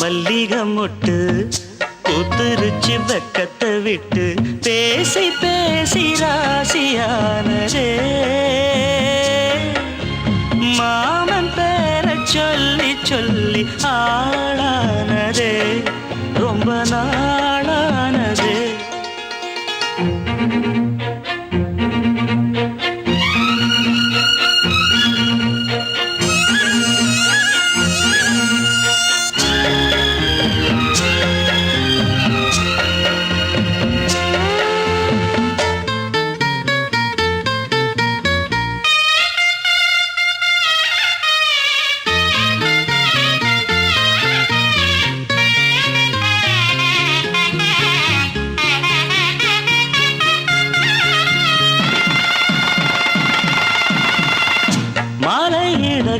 மல்லிகை மொட்டு பூத்துருச்சு வெக்கத்தை விட்டு பேசி பேசி ராசியானதே மாமன் பேரை சொல்லி சொல்லி ஆளானதே ரொம்ப நாளானதே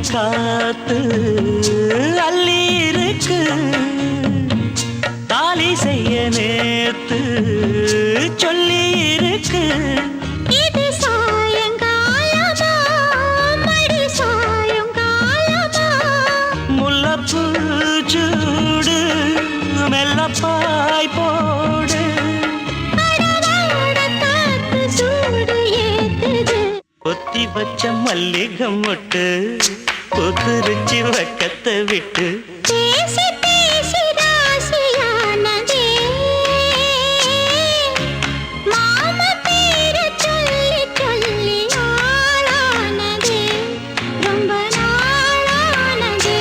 காத்து அள்ளி இருக்கு தாலி செய்ய நேத்து சொல்லி இருக்கு இது சாயங்காலமா மடி சாயங்காலமா முல்லப்பூ சூடு மெல்லப்பாய் போடு காத்து சூடு ஏத்துது கொத்தி வச்ச மல்லிகை மொட்டு பூத்துருச்சு வெக்கத்தை விட்டு பேசி பேசி ராசியானதே மாமா பேரை சொல்லி சொல்லி ஆளானதே ரொம்ப நாளானதே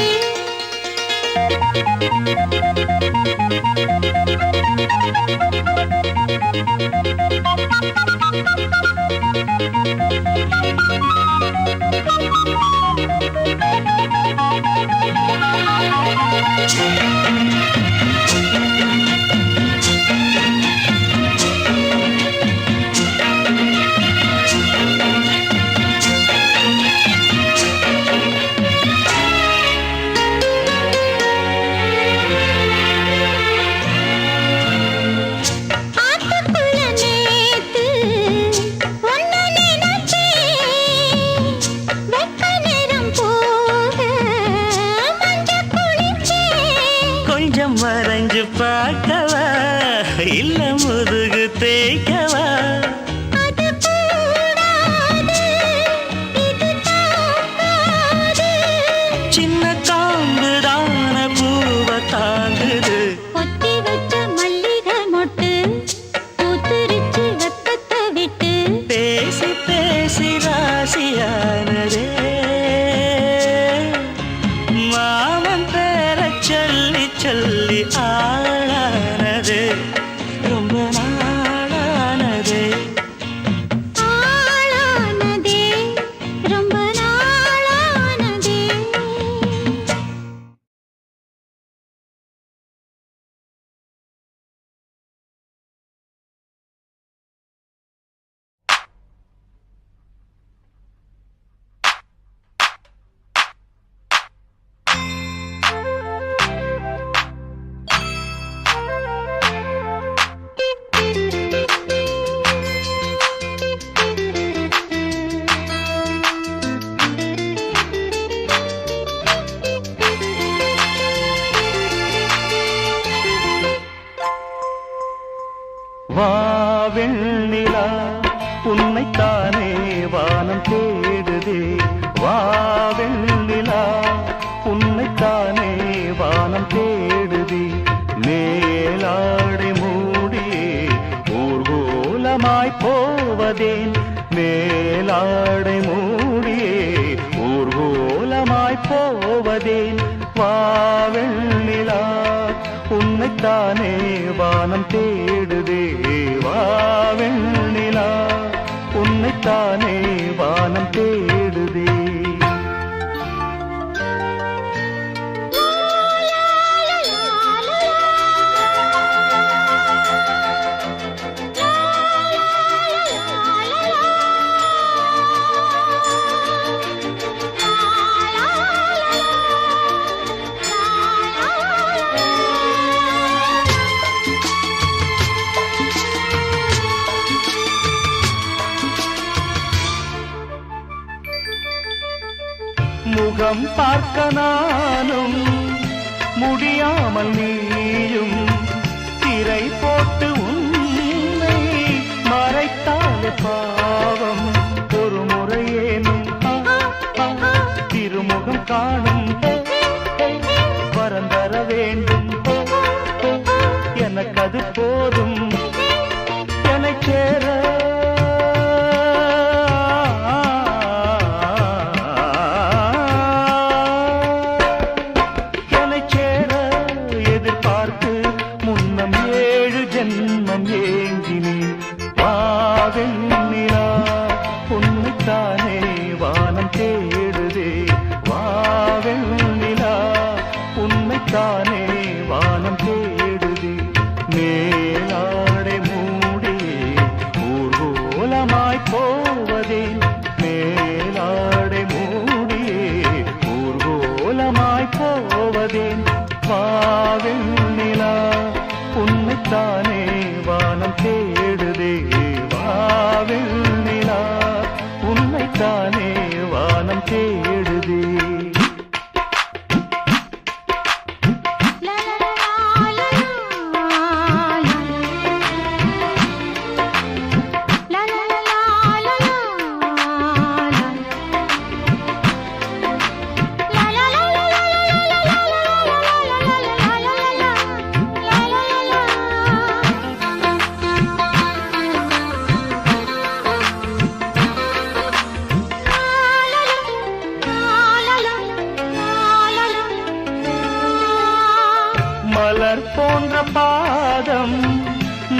மறைஞ்சு பார்க்கவா இல்ல முதுகு தேய்க்கவா சின்ன காம்பு தான பூவ தாங்குது கொத்தி வச்ச மல்லிகை மொட்டு பூத்துருச்சு வெக்கத்தை விட்டு பேசி பேசி ராசியானதே மாமன் பேரை சொல்லி சொல்லி ஆளானதே ரொம்ப நாளானதே ஆளானதே ரொம்ப நாளானதே வாவெண்ணிலா உன்னைத்தானே வானம் தேடுதே வாவெண்ணிலா உன்னைத்தானே வானம் தேடுதே மேலாடை மூடியே ஊர்கோலமாய் போவதேன் மேலாடை மூடியே ஊர்கோலமாய் போவதேன் வாவெண்ணிலா உன்னைத்தானே வானம் தேடுதே வாவெண்ணிலா உன்னைத்தானே வானம் தேடுதே la முகம் பார்க்க நானும் முடியாமல் நீயும் திரை போட்டு உன்னை மறைத்தாலே பாவம் ஒரு முறையேனும் திருமுகம் காணும் வரந்தர வேண்டும் எனக்கு அது போதும் என்னை சேர என்னை சேர எதிர்பார்த்து முன்னம் 7 ஜென்மம் ஏங்கினேன் வாவெண்ணிலா உன்னைத்தானே வானம் தேடுதே வாவெண்ணிலா உன்னைத்தானே வானம் தேடுதே மேலாடை மூடியே ஊர்வலமாய் போவதே மேலாடை மூடியே ஊர்வலமாய் போவதே வாவெண்ணிலா உன்னைத்தானே வானம் தேடுதே வாவெண்ணிலா உன்னைத்தானே வானம் தேடுதே மலர் போன்ற பாதம்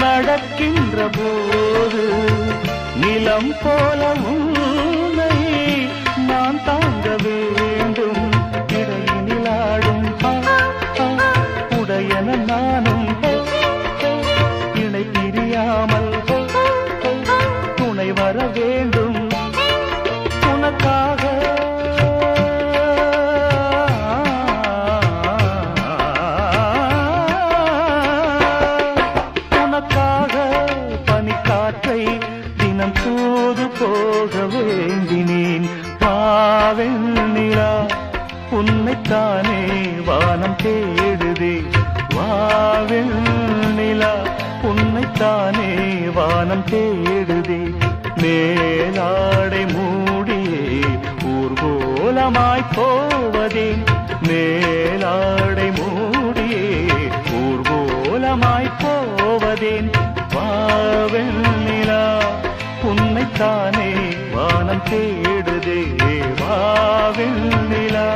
நடக்கின்ற போது நிலம் போல உன்னை நான் தாங்க வேண்டும் இடையினிலாடும் உடையன நானும் இணை பிரியாமல் துணை வர வேண்டும் உனக்காக பனிக்காற்றை தினம் தூது போக வேண்டினேன் வாவெண்ணிலா உன்னைத்தானே வானம் தேடுதே வாவெண்ணிலா உன்னைத்தானே வானம் தேடுதே மேலாடை மூடியே ஊர்வலமாய் போவதே மேலாடை மூடியே ஊர்வலமாய் போவதேன் வாவெண்ணிலா உன்னைத்தானே வானம் தேடுதே வாவெண்ணிலா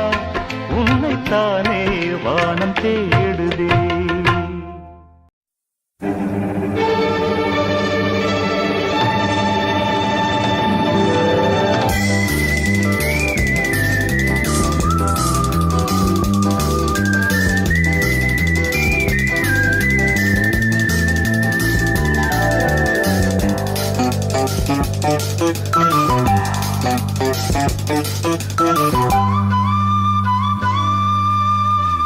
உன்னைத்தானே வானம் தேடுதே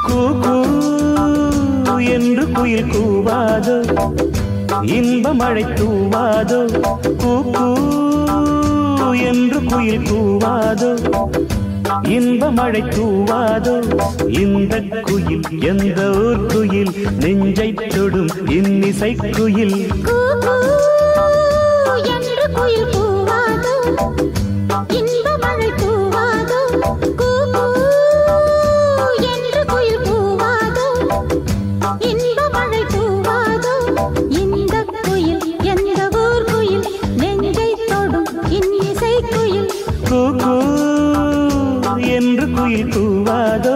கூ என்று குயில் கூவாதோ இன்ப மழை தூவாதோ கூ என்று குயில் கூவாதோ இன்ப மழை தூவாதோ இந்த குயில் எந்த ஊர் குயில் நெஞ்சை தொடும் இன்னிசை குயில் என்று குயில் கூவாதோ இன்ப மழை தூவாதோ என்று குயில் கூவாதோ இன்ப மழை தூவாதோ இந்த குயில் எந்த ஊர் குயில் நெஞ்சை தொடும் இன்னிசை குயில் என்று குயில் கூவாதோ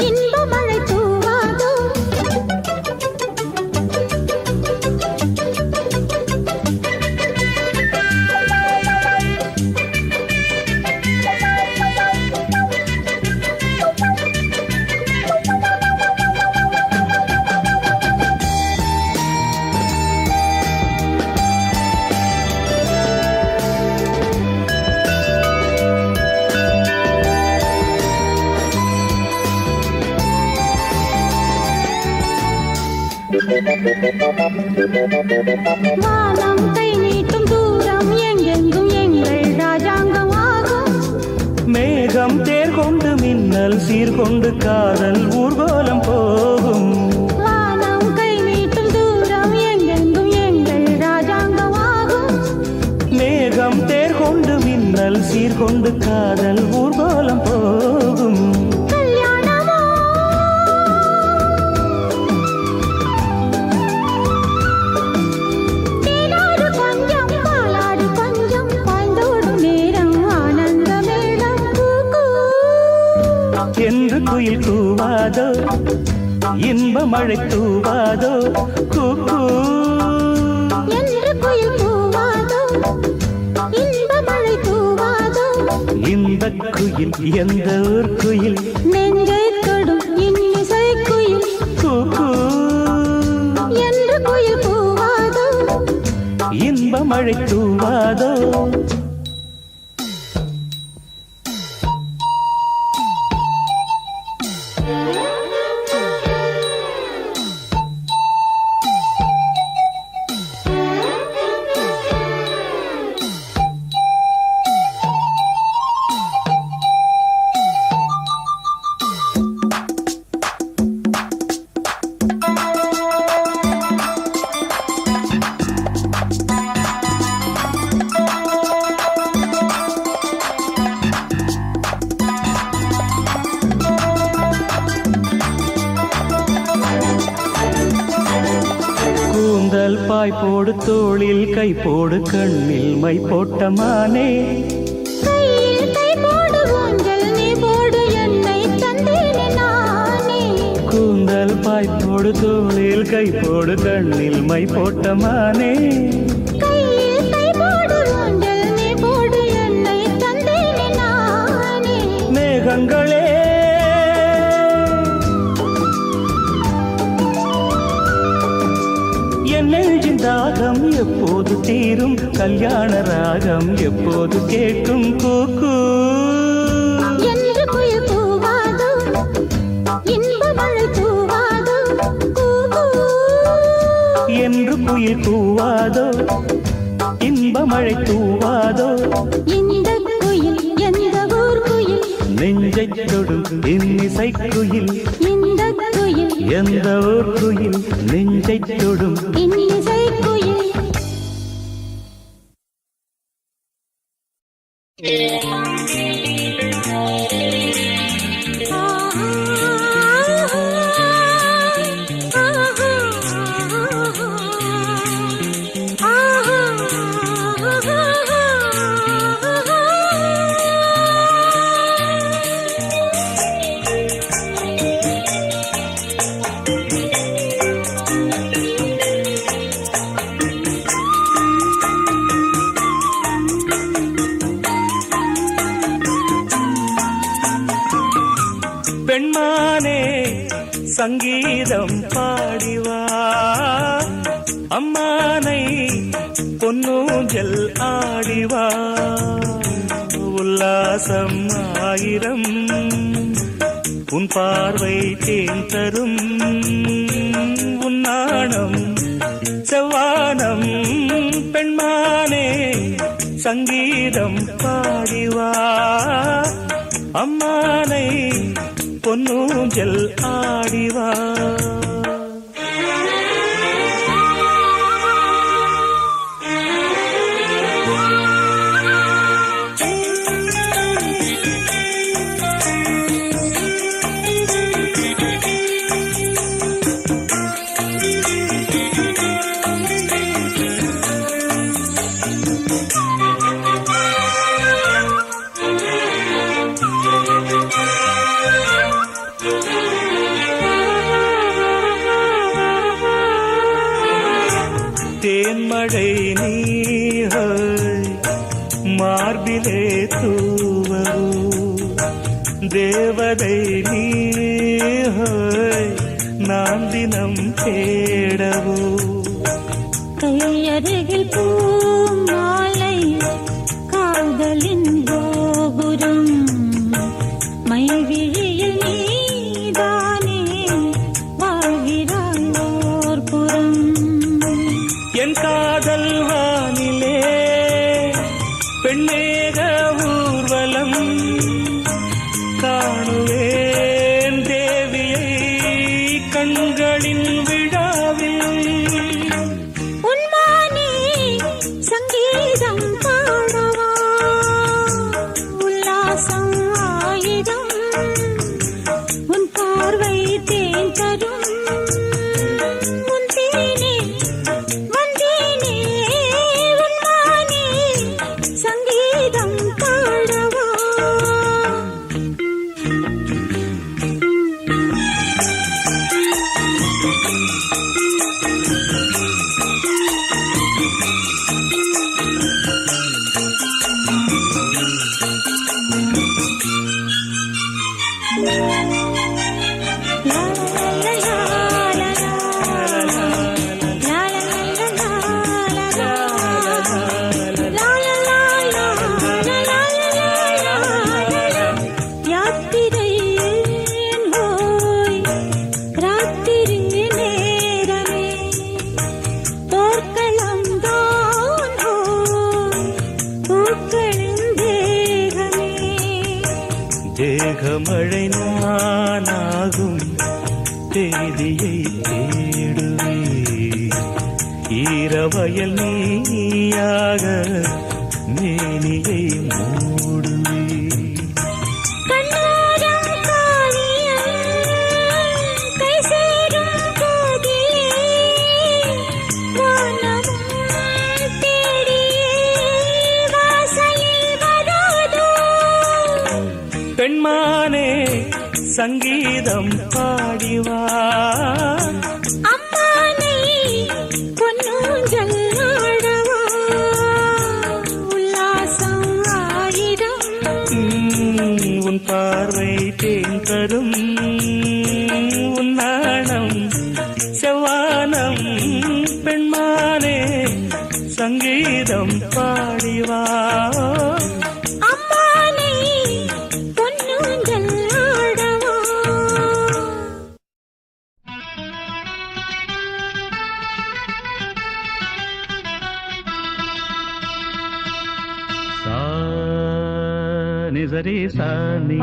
இன்ப மழை தூவாதோ வானம் கை நீட்டும் தூரம் எங்கெங்கும் எங்கள் ராஜாங்கம் ஆகும் மேகம் தேர்கோ மின்னல் சீர்கொண்டு காதல் ஊர்கோலம் போகும். வானம் கை நீட்டும் தூரம் எங்கெங்கும் எங்கள் ராஜாங்கமாகும். மேகம் தேர் கொண்டு மின்னல் சீர்கொண்டு காதல் ஊர்கோலம் போகும். கல்யாணமோ தேனாடு கொஞ்சம் பாலாடு கொஞ்சம் பாய்ந்தோடும் நேரம் ஆனந்த மேளம் கூ என்று குயில் கூவாதோ இன்ப மழை தூவாதோ கூ என்று குயில் கூவாதோ இன்ப மழை தூவாதோ. இந்த குயில் எந்த ஊர் குயில் நெஞ்சை தொடும் இன்னிசை குயில் கூ என்று குயில் கூவாதோ. இன்ப மழை தூவாதோ. கூந்தல் பாய் போடு தோளில் கை போடு கண்ணில் மை போட்ட மானே. கையில் கை போடு ஊஞ்சல் நீ போடு என்னை தந்தேனே நானே. கூந்தல் பாய் போடு தோளில் கை போடு கண்ணில் மை போட்ட மானே. கையில் கை போடு ஊஞ்சல் நீ போடு என்னை தந்தேனே நானே. மேகங்களே என் நெஞ்சின் தாகம் எப்போது தீரும் கல்யாண ராகம் எப்போது கேட்கும் கூ என்று குயில் கூவாதோ இன்ப மழை தூவாதோ கூ என்று குயில் கூவாதோ இன்ப மழை தூவாதோ. இந்த குயில் எந்த ஊர் குயில் நெஞ்சைத் தொடும் இன்னிசை குயில் இந்த குயில் எந்த ஊர் குயில் நெஞ்சைத் தொடும் இன்னிசை குயில். பெண்மானே சங்கீதம் பாடிவா அம்மானை பொன்னூஞ்சல் ஆடிவா. உல்லாசம் ஆயிரம் உன் பார்வை தேன் தரும் உன்னாணம் செவ்வானம். பெண்மானே சங்கீதம் பாடிவா அம்மானை பொன்னூஞ்சல் ஆடிவா. தேன்மழை நீஹாய் மார்பிலே தூவோ தேவதை நீஹாய் நான் தினம் தேடவோ. கையருகில் பூமாலை காதலின் கோபுரம் மைவிழியில் நீதானே வாழ்கிறாய் ஓர் புறம். என் காதல் வானிலே பெண்ணேக ஊர்வலம் காணுவே கண்களின் விழாவில் உன்மானே சங்கீதம் பாடவா உல்லாசம் ஆயிரம் உன் பார்வை தேன் தரும் உன் தேனே வந்தேனே உன்மானே சங்கீதம் பாடவா தேகமழை நானாகும் தேதியை தேடுவே ஈரவயல் நீயாக மேனியை மூடுவே பெண்மானே சங்கீதம் பாடிவா அம்மானை பொன்னூஞ்சல் ஆடவா உல்லாசம் ஆயிரம் உன் பார்வை தேன் தரும் உன் நாணம் செவ்வானம் பெண்மானே சங்கீதம் பாடிவா నిజరి సాని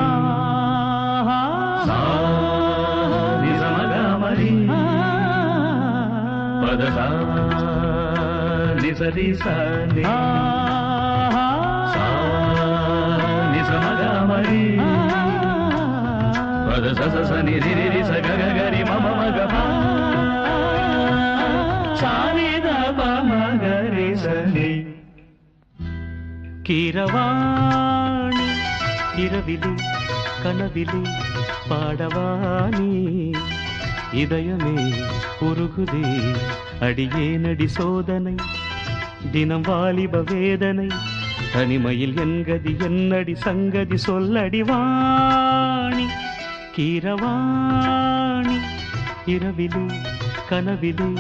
నిజమగమరి పద నిజరి సాని నిజమగమరి పద సస నిరి రి స గ గ రి మ మ గ సాని ద ప మ గ రి స ని கீரவாணி இரவிலே கனவிலே பாடவானி இதயமே உருகுதே அடியேனடி சோதனை தினம் வாலிப வேதனை தனிமையில் என்கதி என்னடி சங்கதி சொல்லடி வாணி கீரவாணி இரவிலே கனவிலே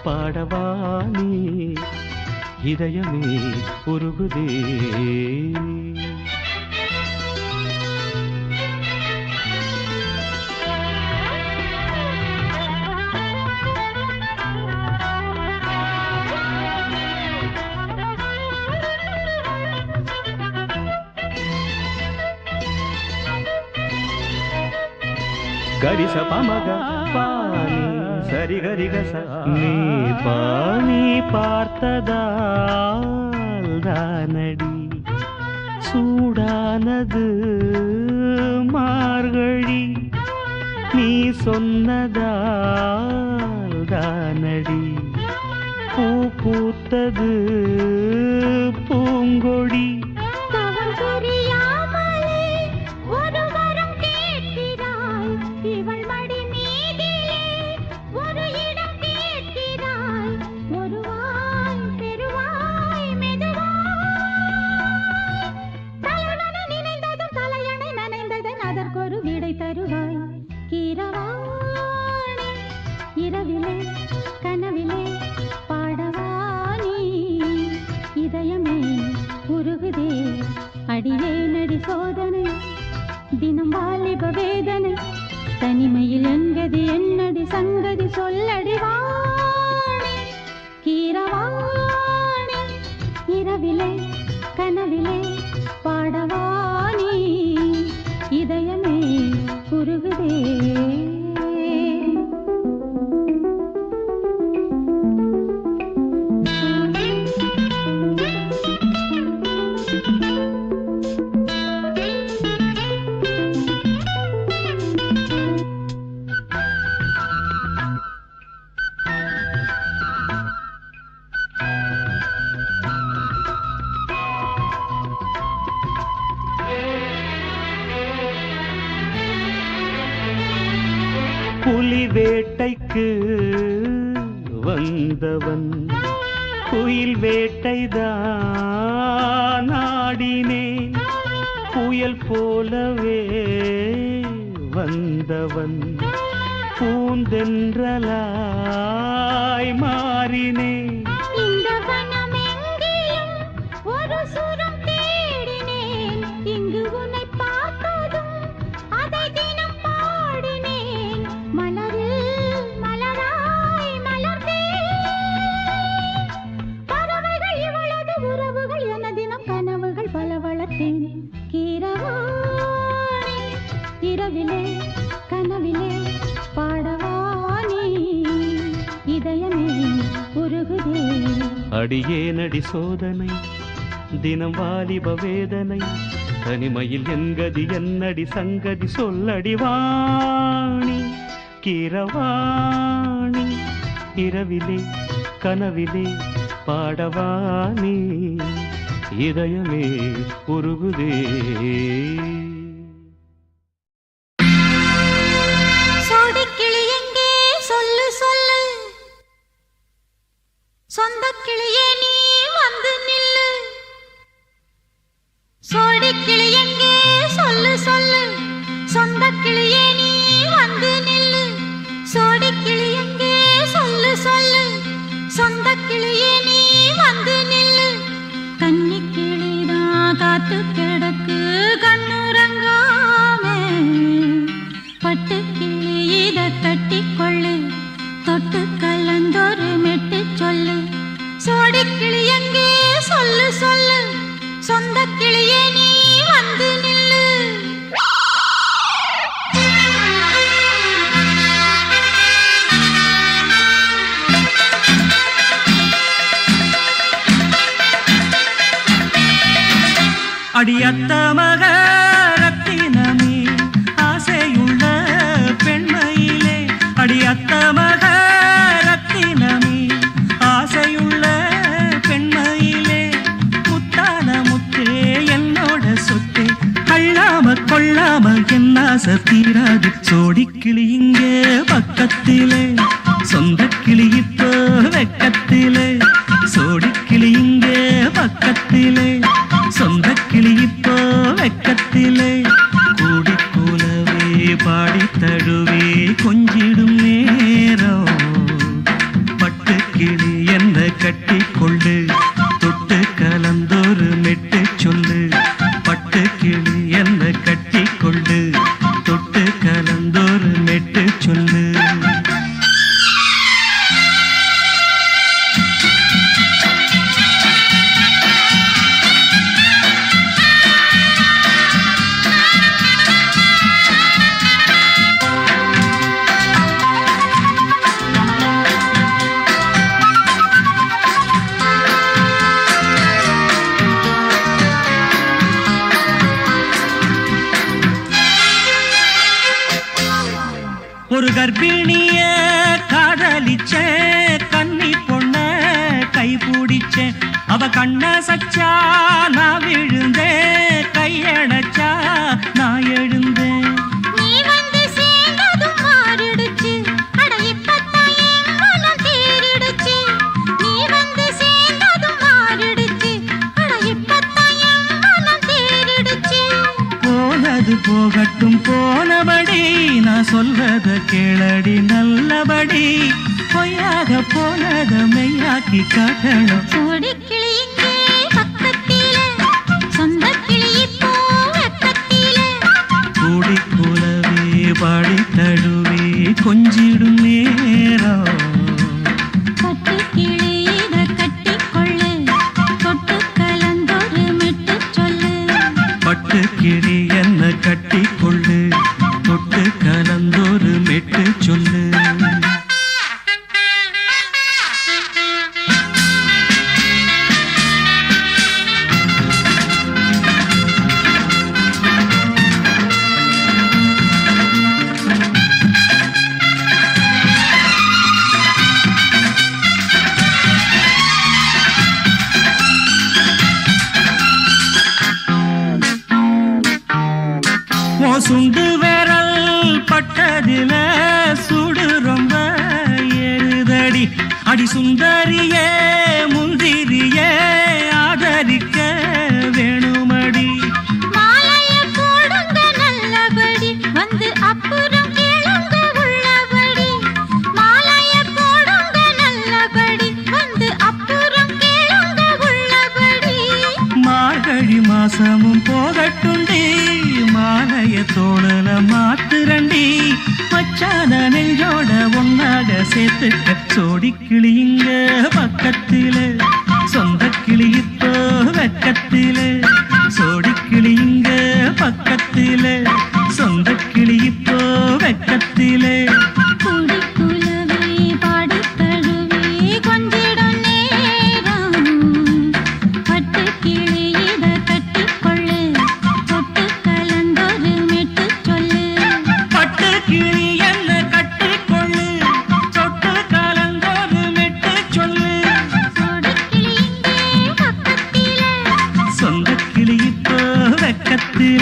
பாடவானி இதயமே உருகுதே గరిస పమగ పాని சரி கரிகச நீ பாணி பார்த்ததானடி சூடானது மார்கழி நீ சொன்னதானடி பூ பூத்தது பூங்கொடி அடியேனடி சோதனை தினம் வாலிப வேதனை தனிமையில் என்கதி என்னடி சங்கதி சொல்லடி வாணி கீரவாணி இரவிலே கனவிலே பாடவாணி இதயமே உருகுதே புலி வேட்டைக்கு வந்தவன் குயில் வேட்டைதான் ஆடினேன் புயல் போலவே வந்தவன் பூந்தென்றலாய் மாறினேன் இந்த வனமெங்கிலும் ஒரு சுரம் தேடினேன் இங்கு உன்னை பார்த்ததும் அதை தினம் பாடினேன் மலரில் மலராய் மலர்ந்தேன் பறவைகள் இவளது உறவுகள் என தினம் கனவுகள் பல வளர்த்தேன் கீரவாணி இரவிலே கனவிலே பாடவானே இதயமே உருகுதே அடியேனடி சோதனை தினம் வாலிப வேதனை தனிமையில் என்கதி என்னடி சங்கதி சொல்லடி வாணி கீரவாணி இரவிலே கனவிலே பாடவானே இதயமே உருகுதே சோடிக்கிளி எங்கே சொல்லு சொல்லு சொந்த கிளியே நீ வந்து நில்லு சோடிக்கிளி எங்கே சொல்லு சொல்லு சொந்த கிளியே நீ வந்து நில்லு சோடிக்கிளி எங்கே சொல்லு சொல்லு சொந்த கிளியே நீ வந்து நில்லு கன்னி கிளிதான் காத்து கிடக்கு கண்ணுறங்காமே பட்டு கிளி இத கட்டிக்கொள்ளு தொட்டு கலந்தொரு மெட்டு சொல்லு சோடிக்கிளி எங்கே சொல்லு சொல்லு சொந்த கிளியே நீ வந்து நில்லு அடியத்த மக ரத்தினமே ஆசையுள்ள பெண்மையிலே அடியத்த மக ரத்தினமே ஆசையுள்ள பெண்மையிலே முத்தான முத்தே என்னோட சொத்தே அள்ளாம கொள்ளாம என் ஆசை தீராது சோடிக்கிளி இங்கே பக்கத்திலே சொந்த கிளி இப்போ வெக்கத்திலே சோடிக்கிளி இங்கே பக்கத்திலே சொந்த கிளி இப்போ வெக்கத்திலே கூடிக்கூலவே பாடி தழுவே கொஞ்சிடும் நேரம் பட்டு கிளி என்ன கட்டி கொள்ளு தொட்டு கலந்தொரு மெட்டு சொல்லு பட்டு கிளி என்ன கட்டி கொள்ளு தொட்டு கலந்தொரு மெட்டு சொல்லு ஒரு கர்ப்பிணிய காதலிச்ச கன்னி பொண்ண கை பிடிச்ச அவ கண்ண சச்சா நான் விழுந்தேன் கையடைச்சா நான் எழுந்தேன் நீ வந்து சேர்ந்ததும் மாறிடுச்சு அட இப்பத்தான் என் மனம் தேறிடுச்சு நீ வந்து சேர்ந்ததும் மாறிடுச்சு அட இப்பத்தான் என் மனம் தேறிடுச்சு போனது போகட்டும் போனபடி நான் சொல்றத கேளடி நல்லபடி பொய்யாக போனத மெய்யாக்கி காட்டணும் சோடிக்கிளி இங்கே பக்கத்திலே சொந்த கிளி இப்போ வெக்கத்திலே கூடிக்கூலவே பாடி தழுவே கொஞ்சிடும் நேரம் பட்டு கிளி இத கட்டிக்கொள்ளு தொட்டு கலந்தொரு மெட்டு சொல்லு பட்டு கிளி என்ன கட்டி கொள்ளு தொட்டு கலந்தொரு மெட்டு சொல்லு சுண்டு விரல் பட்டதில சுடு ரொம்ப ஏறுதடி அடி சுந்தரியே முந்திரியே ஆதரிக்க வேணுமடி மாலைய போடுங்க நல்லபடி வந்து அப்புறம் கேளுங்க உள்ளபடி மாலைய போடுங்க நல்லபடி வந்து அப்புறம் கேளுங்க உள்ளபடி மார்கழி மாசமும் போகட்டுண்டி மாலைய தோழல மாத்துரண்டி மச்சான நெஞ்சோட ஒன்னாக சேர்த்துக்க சோடி கிளியுங்க பக்கத்தில சொந்த கிளி இப்போ வெக்கத்தில சோடி கிளியுங்க பக்கத்தில சொந்த கிளி இப்போ வெக்கத்தில குடிக்குலவே பாடித் தழுவே கொஞ்சிடும் நேரம் பட்டு கிளி இத கட்டிக்கொள்ளு தொட்டு கலந்தொரு மெட்டு சொல்லு பட்டு கிளி என்ன கட்டிக்கொள்ளு சொட்டு கலந்தோடு மெட்டு சொல்லு சோடி கிளி இங்கே பக்கத்திலே சொந்த கிளி இப்போ வெக்கத்தில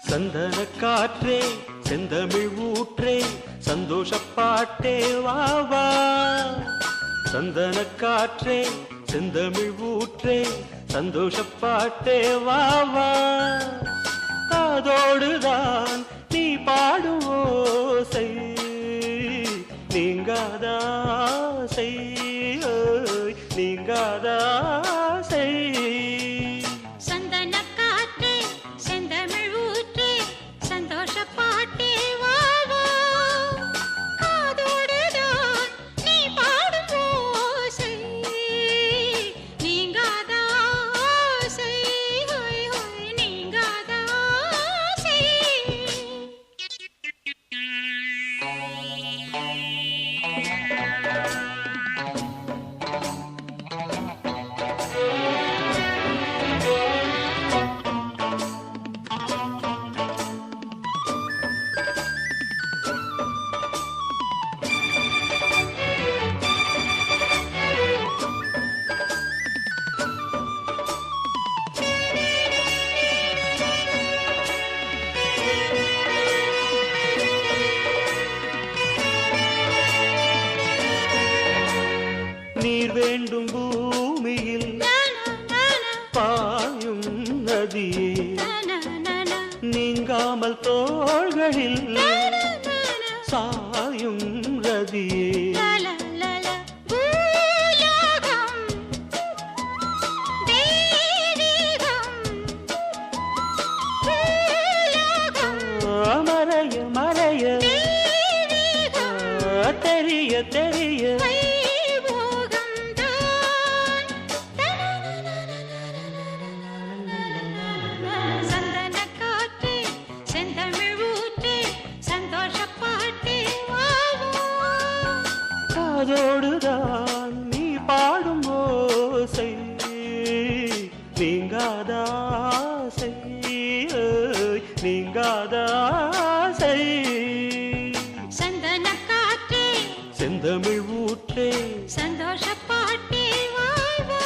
சந்தன காற்றே செந்தமிழ் ஊற்றே சந்தோஷப்பாட்டே வா வா சந்தன காற்றே செந்தமிழ் ஊற்றே சந்தோஷப்பாட்டே வா வா காதோடுதான் நீ பாடும் ஓசை நீங்காதாசை நீங்காதாசை சந்தன காற்றே செந்தமிழ் ஊற்றே சந்தோஷ பாட்டே வா வா காதோடுதான் நீ பாடும் ஓசை நீங்காத ஆசை ஹோய் ஹோய் நீங்காத ஆசை நீர் வேண்டும் பூமியில் பாயும் நதியே நீங்காமல் தோள்களில் சாயும் ரதியே மறைய மறைய தெரிய தெரிய சந்தன காற்றே செந்தமிழ் ஊற்றே சந்தோஷ பாட்டே வா வா காதோடுதான் நீ பாடும் ஓசை நீங்காதாசை நீங்காதாசை சந்தன காற்றே செந்தமிழ் ஊற்றே சந்தோஷ பாட்டே வா வா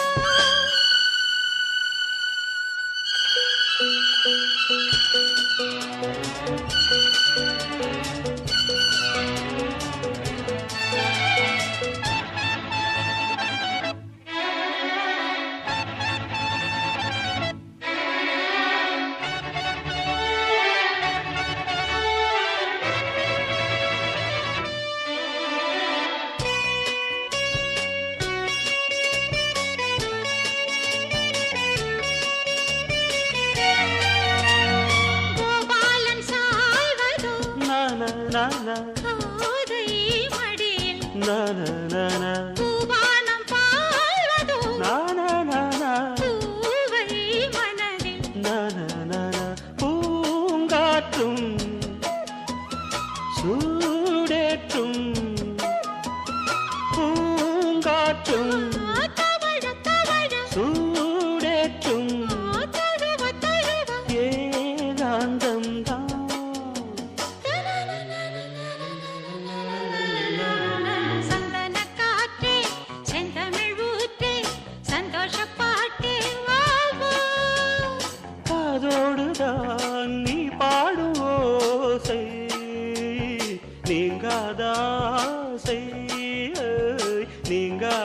கோபாலன் சாய்வதோ நான நான கோதை மடியில் நான நான பூபால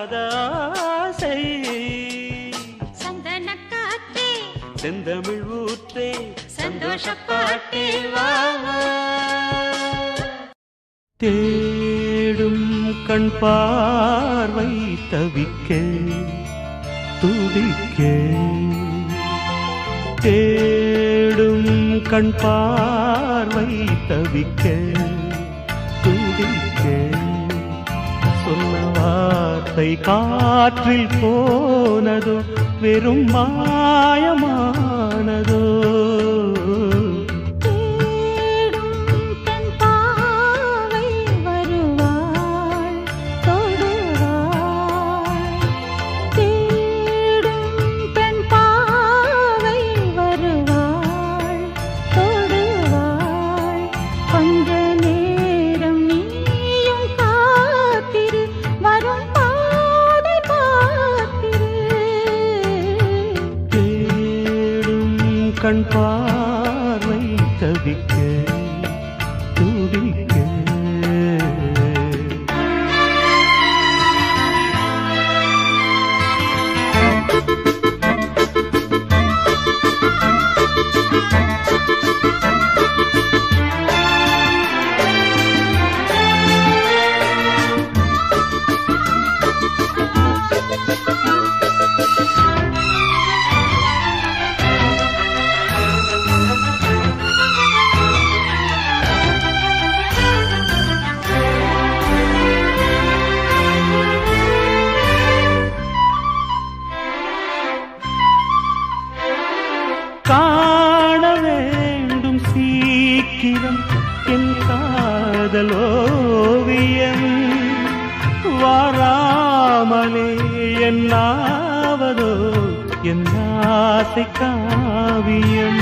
தீராத ஆசை சந்தன காற்றே செந்தமிழ் ஊற்றே சந்தோஷ பாட்டே வா வா. தேடும் கண் பார்வை தவிக்க துடிக்க தேடும் கண் பார்வை தவிக்க துடிக்க சொன்ன வார்த்தை காற்றில் போனதோ வெறும் மாயமானதோ கண் பார்வை தவிக்க துடிக்க காண வேண்டும் சீக்கிரம் என் காதலோவியம் வாராமலே என்னாவதோ என் ஆசை காவியம்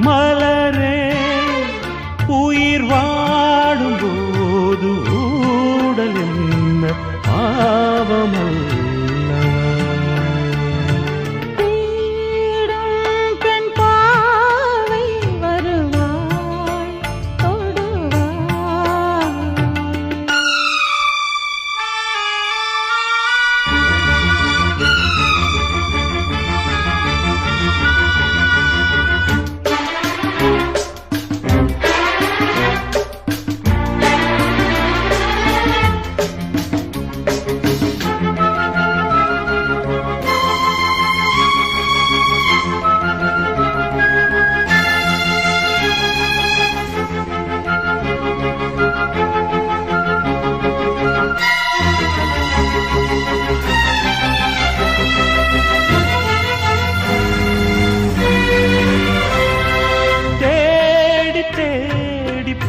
மலரே உயிர் வாடும் போது ஊடல் என்ன பாவமல்லவா பெண் பாவை வருவாள் தொடுவாள்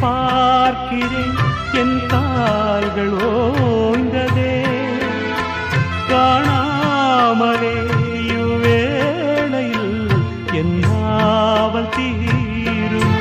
பார்க்கிறேன் என் கால்கள் ஓய்ந்ததே காணாமலே இவ்வேளையில் என் நாவல் தீரும்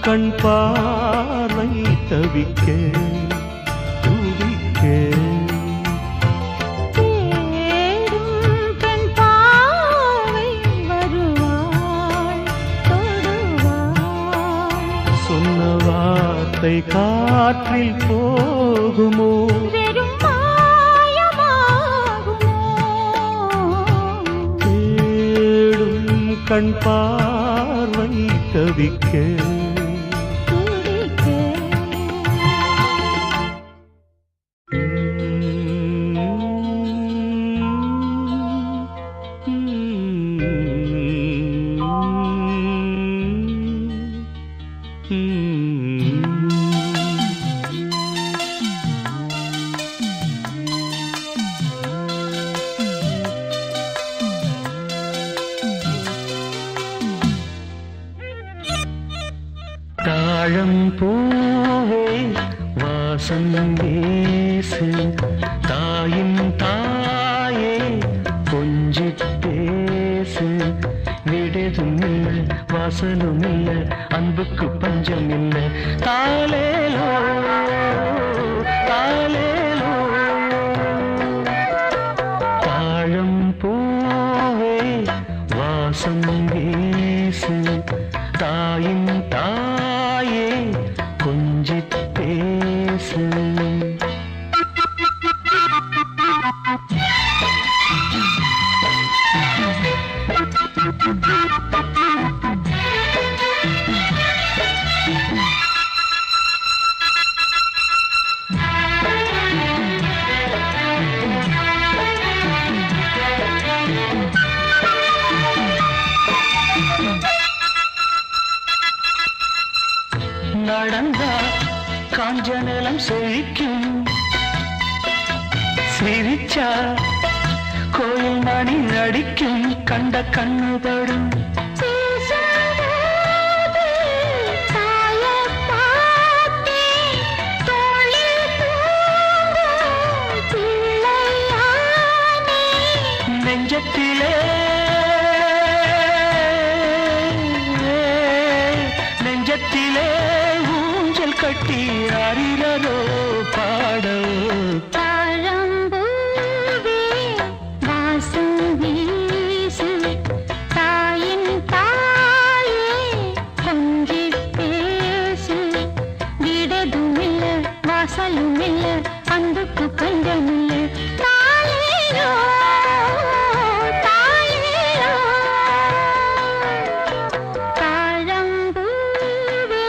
கண் பார்வை தவிக்க துடிக்க பெண் பாவை வருவாள் தொடுவாள் சொன்ன வார்த்தை காற்றில் போகுமோ வெறும் மாயமாகுமோ தேடும் கண் பார்வை தவிக்க தாழம் பூவே வாசம் வீசு தாயின் தாயே கொஞ்சி பேசு விடுதும் இல்லை வாசலும் இல்லை அன்புக்கு பஞ்சம் இல்லை தாலேலோ தாலேலோ தாழம் பூவே வாசம் வீசு தாயின் தாயே கொஞ்சி பேசு நடந்தா காஞ்ச நிலம் செழிக்கும் சிரிச்சா கோயில் மணி அடிக்கும் கண்ட கண்ணுபடும் நெஞ்சத்திலே நெஞ்சத்திலே ஊஞ்சல் கட்டி அறிறதோ பாடோ தாழம்பூவே வாசம் வீசு தாயின் தாயே கொஞ்சி பேசு விடதும் இல்லை வாசலும் இல்லை அன்புக்கு பஞ்சம் இல்லை தாலேலோ தாலேலோ தாழம்பூவே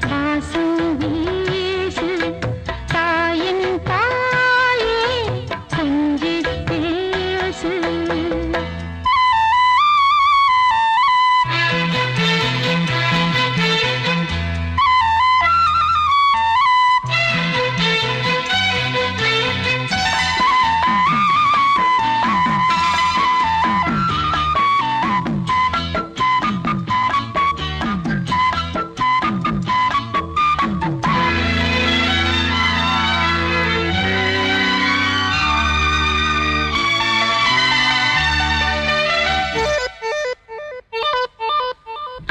வாசம் வீசு தாயின் தாயே கொஞ்சி பேசு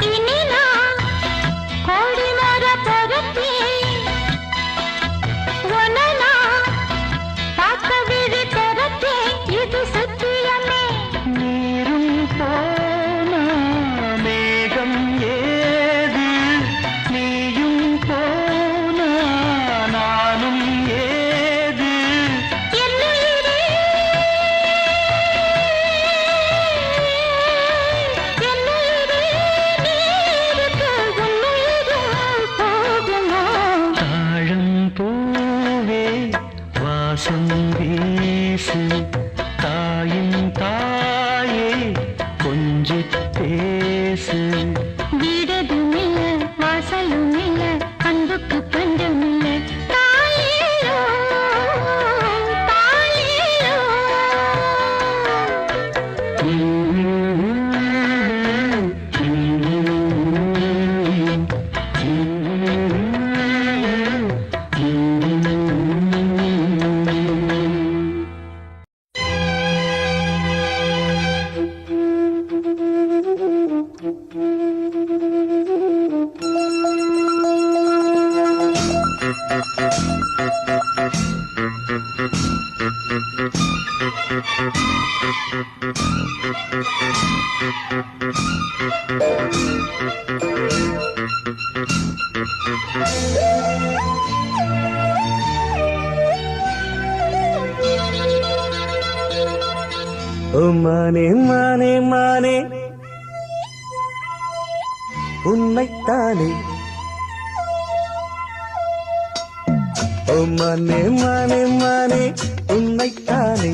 இனினா கோடி மர பொருத்தி ஒனனா பார்க்க விழி திறத்தி இது சத்தியமே நீரும் போனா மேகம் ஏது நீயும் போனா நானும் ஏது என்னுயிரே என்னுயிரே நீருக்கு உன்னுயிரும் போகுமோ தாழம் பூவே வாசம் வீசு தாயின் தாயே கொஞ்சி பேசு வீடதும் இல்லை வாசலும் இல்லை அன்புக்கு பஞ்சம் இல்லை தாலேலோ தாலேலோ ஓ மானே மானே மானே உன்னைத்தானே ஓ மானே மானே மானே உன்னைத்தானே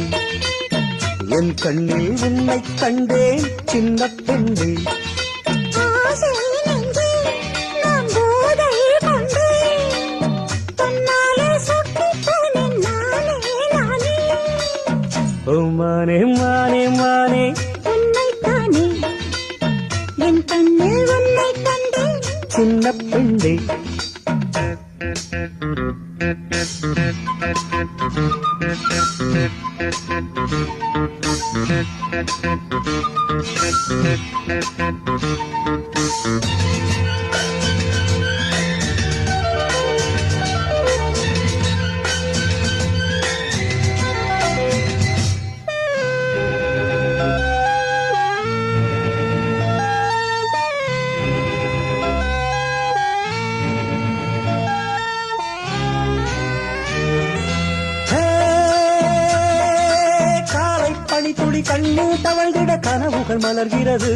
என் கண்ணில் உன்னை கண்டேன் சின்ன பெண்ணே ஆசை நெஞ்சே நான் போதை கொண்டேன் தன்னாலே சொட்டிப் போனேன் நானே நானே ஓ மானே மானே மானே உன்னைத்தானே என் கண்ணில் உன்னை கண்டேன் சின்ன பெண்ணே. துளி கண்ணில் தவழ்ந்திட கனவுகள் மலர்கிறது.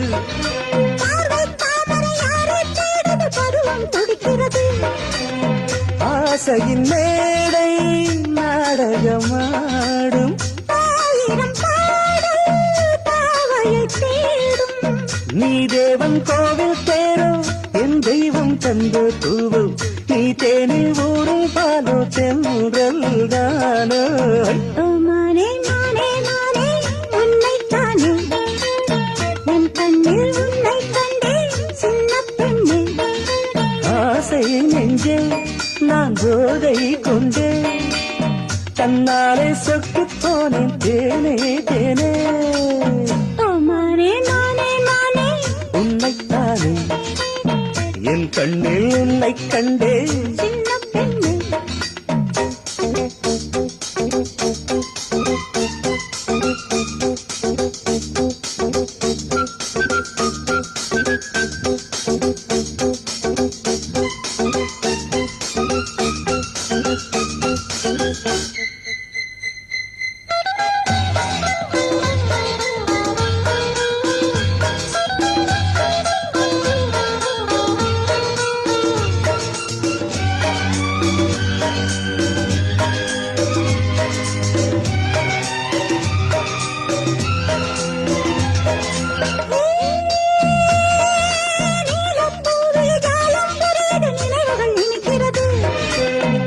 பருவம் துடிக்கிறது. ஆசையின் மேடை நாடகமாடும். ஆயிரம் பாடல் பாவையை தேடும். நீ தேவன் கோவில் தேரோ என் தெய்வம் தந்த பூவோ. நீ தேனில் ஊரும் பாலோ தென்றல் தானோ. மானே மானே மானே உன்னைத்தானே என் கண்ணில் உன்னை கண்டே சின்ன பெண்ணே. ஆசை நெஞ்சே நான் போதை கொண்டே தன்னாலே சொக்கு போனேன் தேனே தேனே. மானே மானே மானே உன்னைத்தானே என் கண்ணில் உன்னை கண்டே சின்ன பெண்ணே.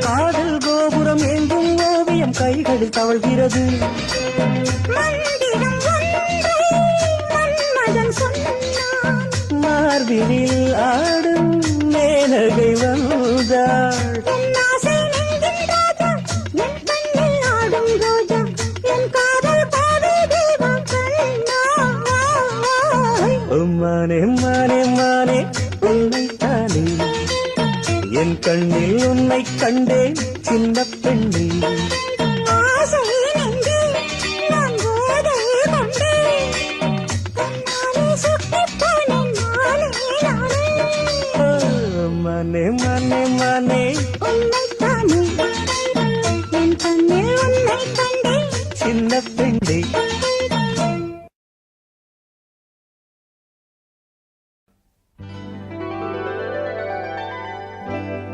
காதல் கோபுரம் எங்கும் ஓவியம் கைகளில் தவழ்கிறது. மந்திரம் ஒன்றை மன்மதன் சொன்னான். மார்பினில் ஆடும் மேனகை வந்தாள். என் ஆசை நெஞ்சின் ராஜா என் கண்ணில் ஆடும் ரோஜா என் காதல் பாதை தெய்வம் கண்ணா. மானே மானே மானே உன்னைத்தானே என் கண்ணில் உன்னை கண்டேன் சின்ன பெண்ணே. ஆசை நெஞ்சே நான் போதை கொண்டேன். கண்ணாலே சுட்டிப் போனேன் நானே நானே. மானே மானே மானே உன்னைத்தானே என் கண்ணில் உன்னை கண்டேன். சின்ன பெண்ணே.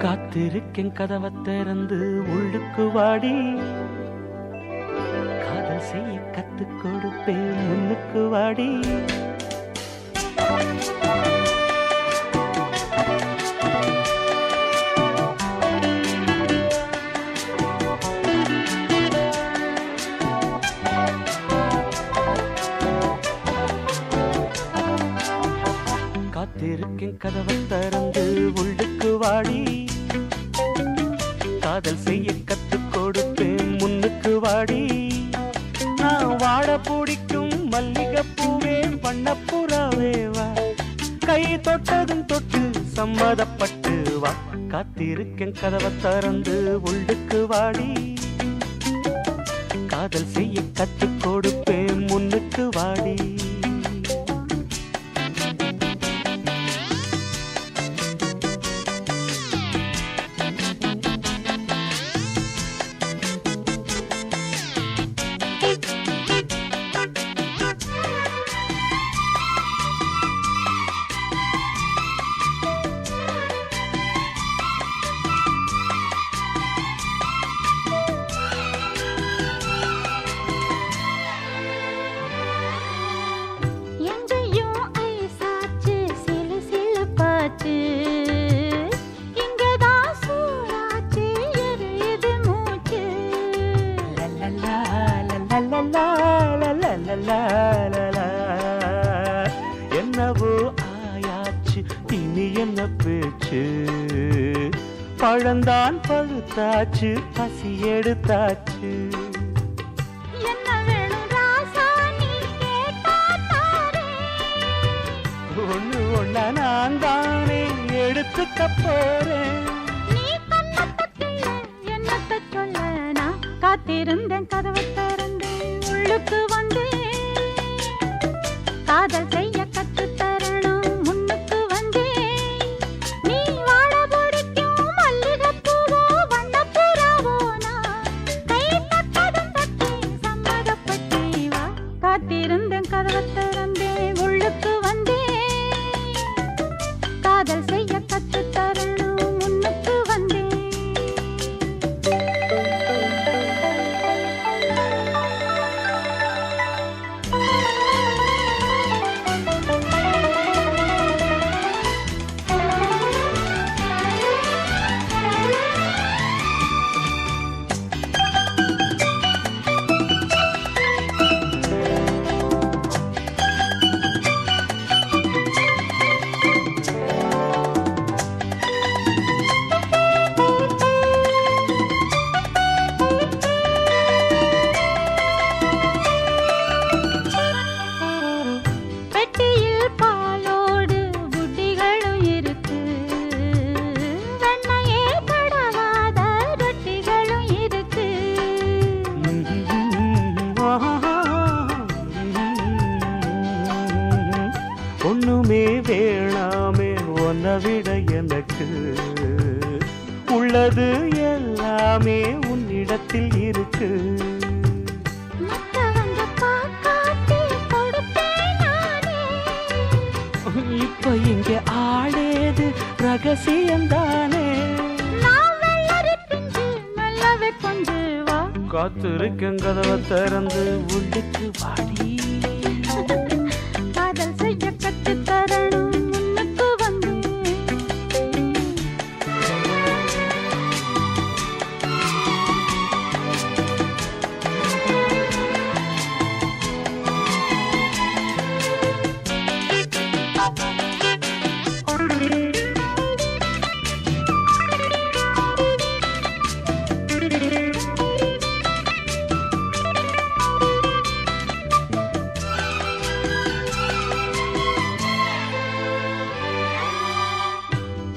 காத்திருக்கேன் கதவை திறந்து உள்ளுக்கு வாடி. காதல் செய்ய கத்துக் கொடுப்பேன் முன்னுக்கு வாடி. காத்திருக்கேன் கதவை திறந்து உள்ளுக்கு வாடி. காதல் செய்ய கத்துக் கொடுப்பேன் முன்னுக்கு வாடி. நான் வாட பிடிக்கும் மல்லிகை பூவே வண்ணப்புறாவே வா. கை தொட்டதும் தொட்டு சம்மதப்பட்டு வா. காத்திருக்கேன் கதவை திறந்து உள்ளுக்கு வாடி. காதல் செய்ய கத்துக் கொடுப்பேன் முன்னுக்கு வாடி. என்ன பேச்சு பழந்தான் பழுத்தாச்சு பசி எடுத்தாச்சு என்ன வேணும் ராசா நீ கேட்டா தாரேன். ஒண்ணு ஒண்ணா நான் தானே எடுத்துக்க போறேன் நீ கண்ணத்துக்குள்ள என்னத்த சொல்ல நான் காத்திருந்தேன் கதவை திறந்தேன் உள்ளுக்கு வந்தேன் காதல் செய்ய கத்து தரணும் முன்னுக்கு வந்தேன் நீ வாழ பிடிக்கும் மல்லிகைப்பூவோ வண்ணப்புறாவோ நான் கை தட்டதும் தட்டி சம்மதப்பட்டே வா காத்திருந்தேன் கதவை திறந்தேன் உள்ளுக்கு வந்தேன் காதல் செய்ய கத்து தரணும் முன்னுக்கு வந்தேன் பெட்டியில் பாலோடு புட்டிகளும் இருக்கு வெண்ணையே படவாத ரொட்டிகளும் இருக்கு ஒண்ணுமே வேணாமே உன்னை விட எனக்கு உள்ளது எல்லாமே உன்னிடத்தில் இருக்கு மத்தவங்க பார்க்காட்டி கொடுப்பேன் நானே இப்ப இங்க ஆடேது ரகசியம்தானே நான் வெள்ளரி பிஞ்சு மெல்லவே கொண்டு வா காத்திருக்கேன் கதவை திறந்து உள்ளுக்கு வாடி காதல் செய்ய கத்து தரணும் முன்னுக்கு வந்து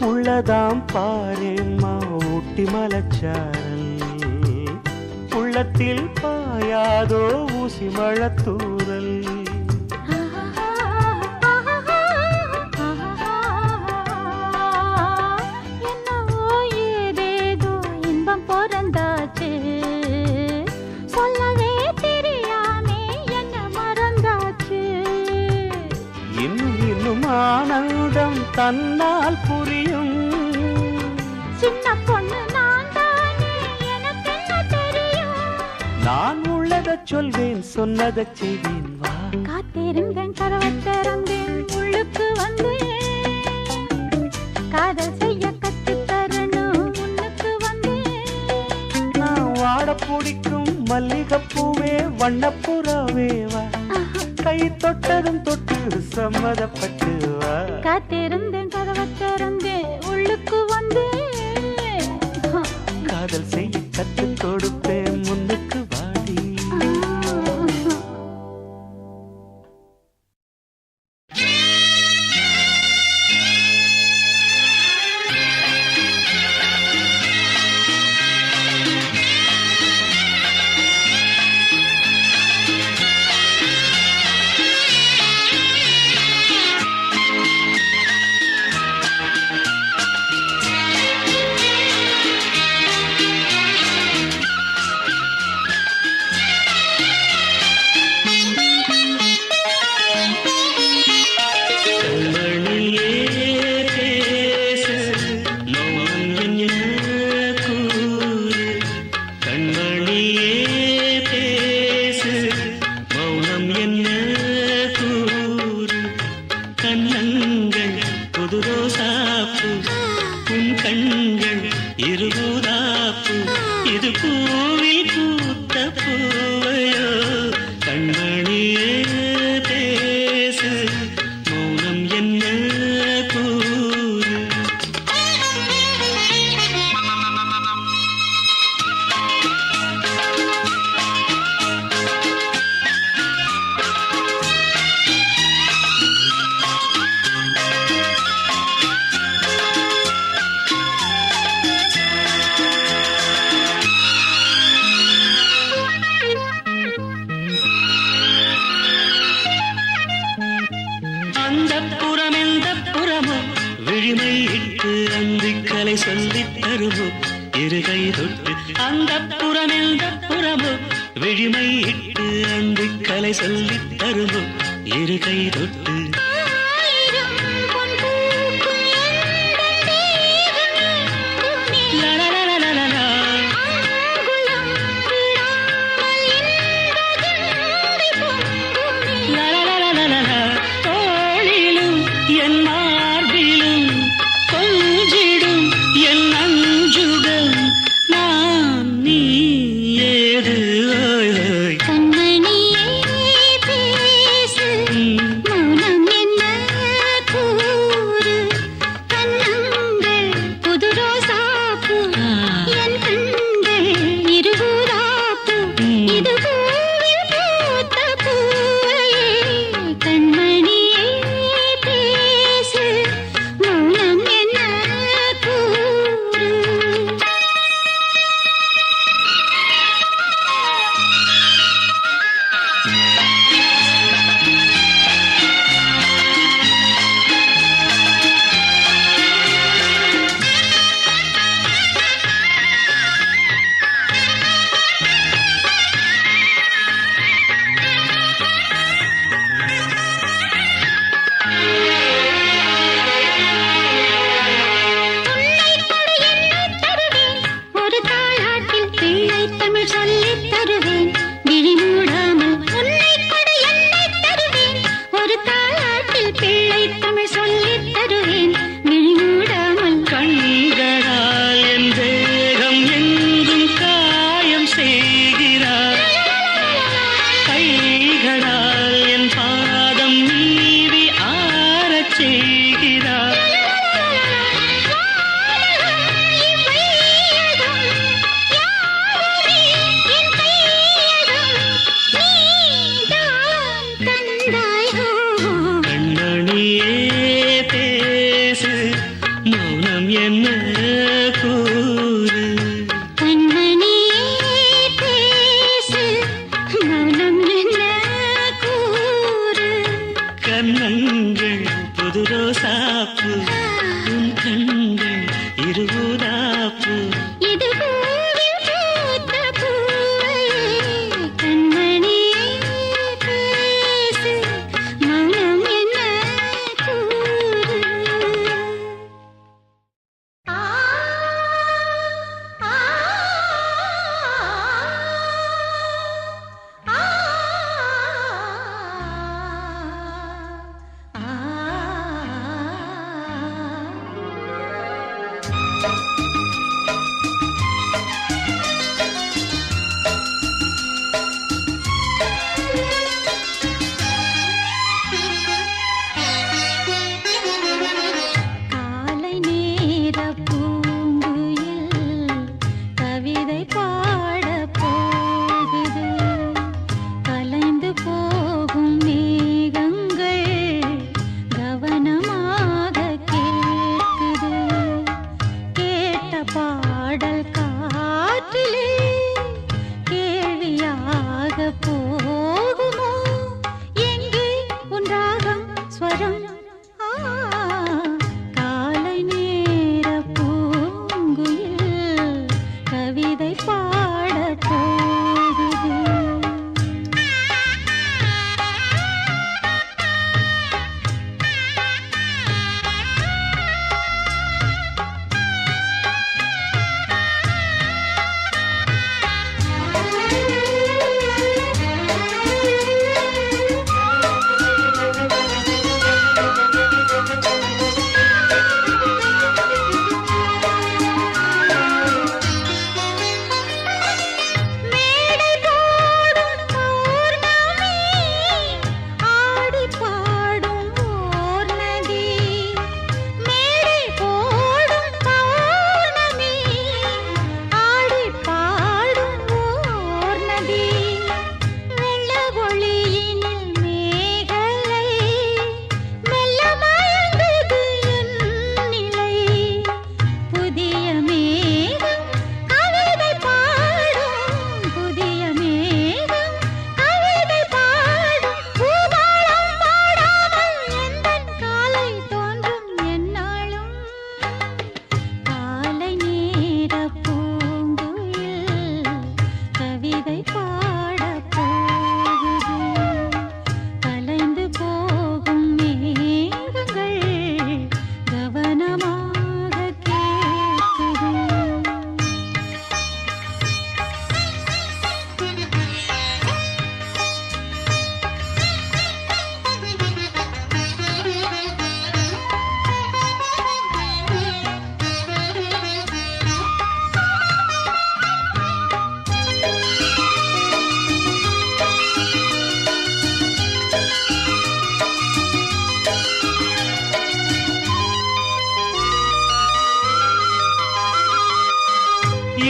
உள்ளதாம் பாரேம்மா ஊட்டி மலச்சாரல் உள்ளத்தில் பாயாதோ ஊசி மழத்தூரல் என்னவோ ஏதேதோ இன்பம் பிறந்தாச்சு சொல்லவே தெரியாமே என்ன மறந்தாச்சு இன்னும் இன்னும் ஆனந்தம் தன்னால் புரியும் சின்ன பொண்ணு நான் தானே எனக்கு என்ன தெரியும் நான் உள்ளதை சொல்வேன் சொன்னதை செய்வேன் வா காத்திருந்தேன் கதவை திறந்தேன் உள்ளுக்கு வந்தேன் காதல் செய்ய கத்து தரணும் முன்னுக்கு வந்தேன் நான் வாட பிடிக்கும் மல்லிகைப்பூவே வண்ணப்புறாவே வா கை தொட்டதும் தொட்டு சம்மதப்பட்டு வா காத்திருந்தேன் கதவை திறந்தேன் உள்ளுக்கு வந்தேன் காதல் செய்ய கத்து கொடுப்பேன் முன்னுக்கு வாடி மௌனம் என்ன கூறு இட்டு அந்திக்கலை சொல்லித் தருவோம் இருகை தொட்டு அந்த புறம் இந்த புறமோ விழிமை இட்டு அந்திக்கலை சொல்லித் தருவோம் இருகை தொட்டு ஆயிரம் பொன் பூக்கும் எந்தன் தேகமே லலலலலலா. ஆங்குலம் விடாமல் இந்த கங்கை பொங்குமே லலலலலலா. தோளிலும் என் மார்பிலும் கொஞ்சிடும் என் அஞ்சுகம் நான் நீ ஏது ஓய் ஓய். கண்மணியே பேசு மௌனம் என்ன கூறு கண்ணங்கள் புது ரோசாப்பூ என் கண்கள் இருபூராப்பூ இது பூவில் பூத்த பூவையே கண்மணியே பேசு மௌனம் என்ன கூறு ஒரு தாலாட்டில் பிள்ளை தமிழ் சொல்லித் தருவேன் விழி மூடாமல் உன்னை கொடு என்னை தருவேன் ஒரு தாலாட்டில் பிள்ளை தமிழ் சொல்லித் தருவேன் விழி மூடாமல் கண்களால் என் தேகம் எங்கும் காயம் செய்கிறார் கைகளால் என் பாதம் நீவி ஆறச் செய்கிறார் கண்மணியே பேசு மௌனம் என்ன கூறு கண்ணங்கள் புது ரோசாப்பு உன் கண்கள் இருபூராப்பு ஆ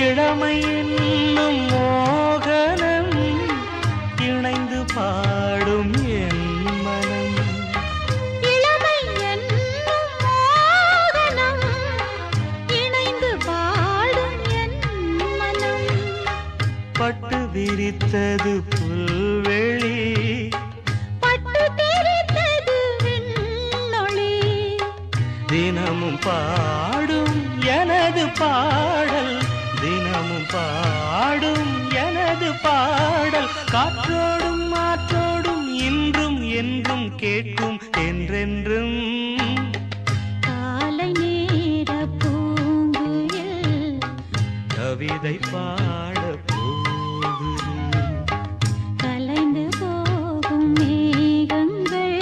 இளமை என்னும் மோகனம் இணைந்து பாடும் என் மனம். இளமை என்னும் மோகனம் இணைந்து பாடும் என் மனம். பட்டு விரித்தது புல்வெளி, பட்டு தெரித்தது விண்ணொளி. தினமும் பாடும் எனது பாடல், தினமும் பாடும் எனது பாடல். காற்றோடும் மாற்றோடும் இன்றும் என்றும் கேட்கும் என்றென்றும். காலை நேர பூங்குயில் கவிதை பாட போகுது. கலைந்து போகும் மேகங்கள்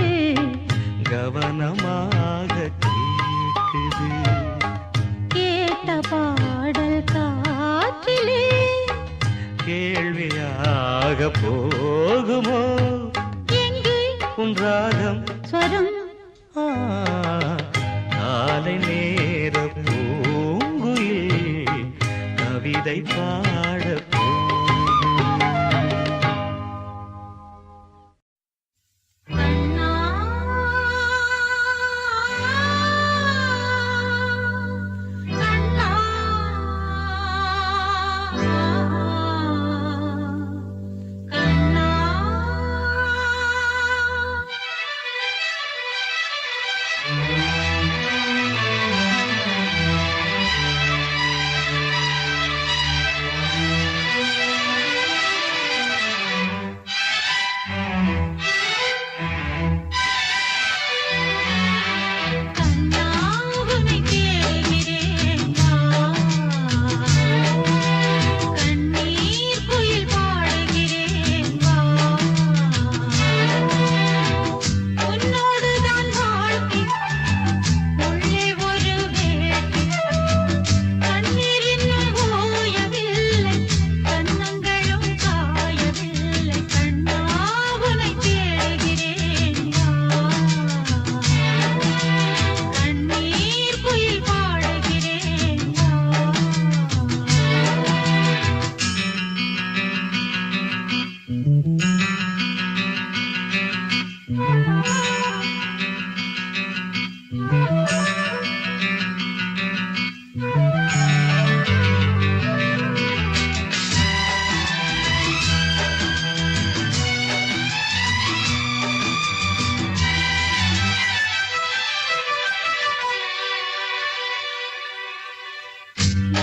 கவனமாக கேட்குது. கேட்ட பாடல் காற்றிலே கேள்வியாக போகுமோ எங்கே உன் ராகம் ஸ்வரம். ஆ, காலை நேர பூங்குயில் கவிதை பாட கண்ணா கண்ணா கண்ணா. கண்ணா உன்னை தேடுகிறேன் வா. கண்ணீர் குயில் பாடுகிறேன் வா. உன்னோடுதான் வாழ்க்கை உள்ளே ஒரு வேட்டை. கண்ணீர் இன்னும் ஓயவில்லை, கன்னங்களும் காயவில்லை. கண்ணா உன்னை தேடுகிறேன் வா. கண்ணீர் குயில் பாடுகிறேன் வா.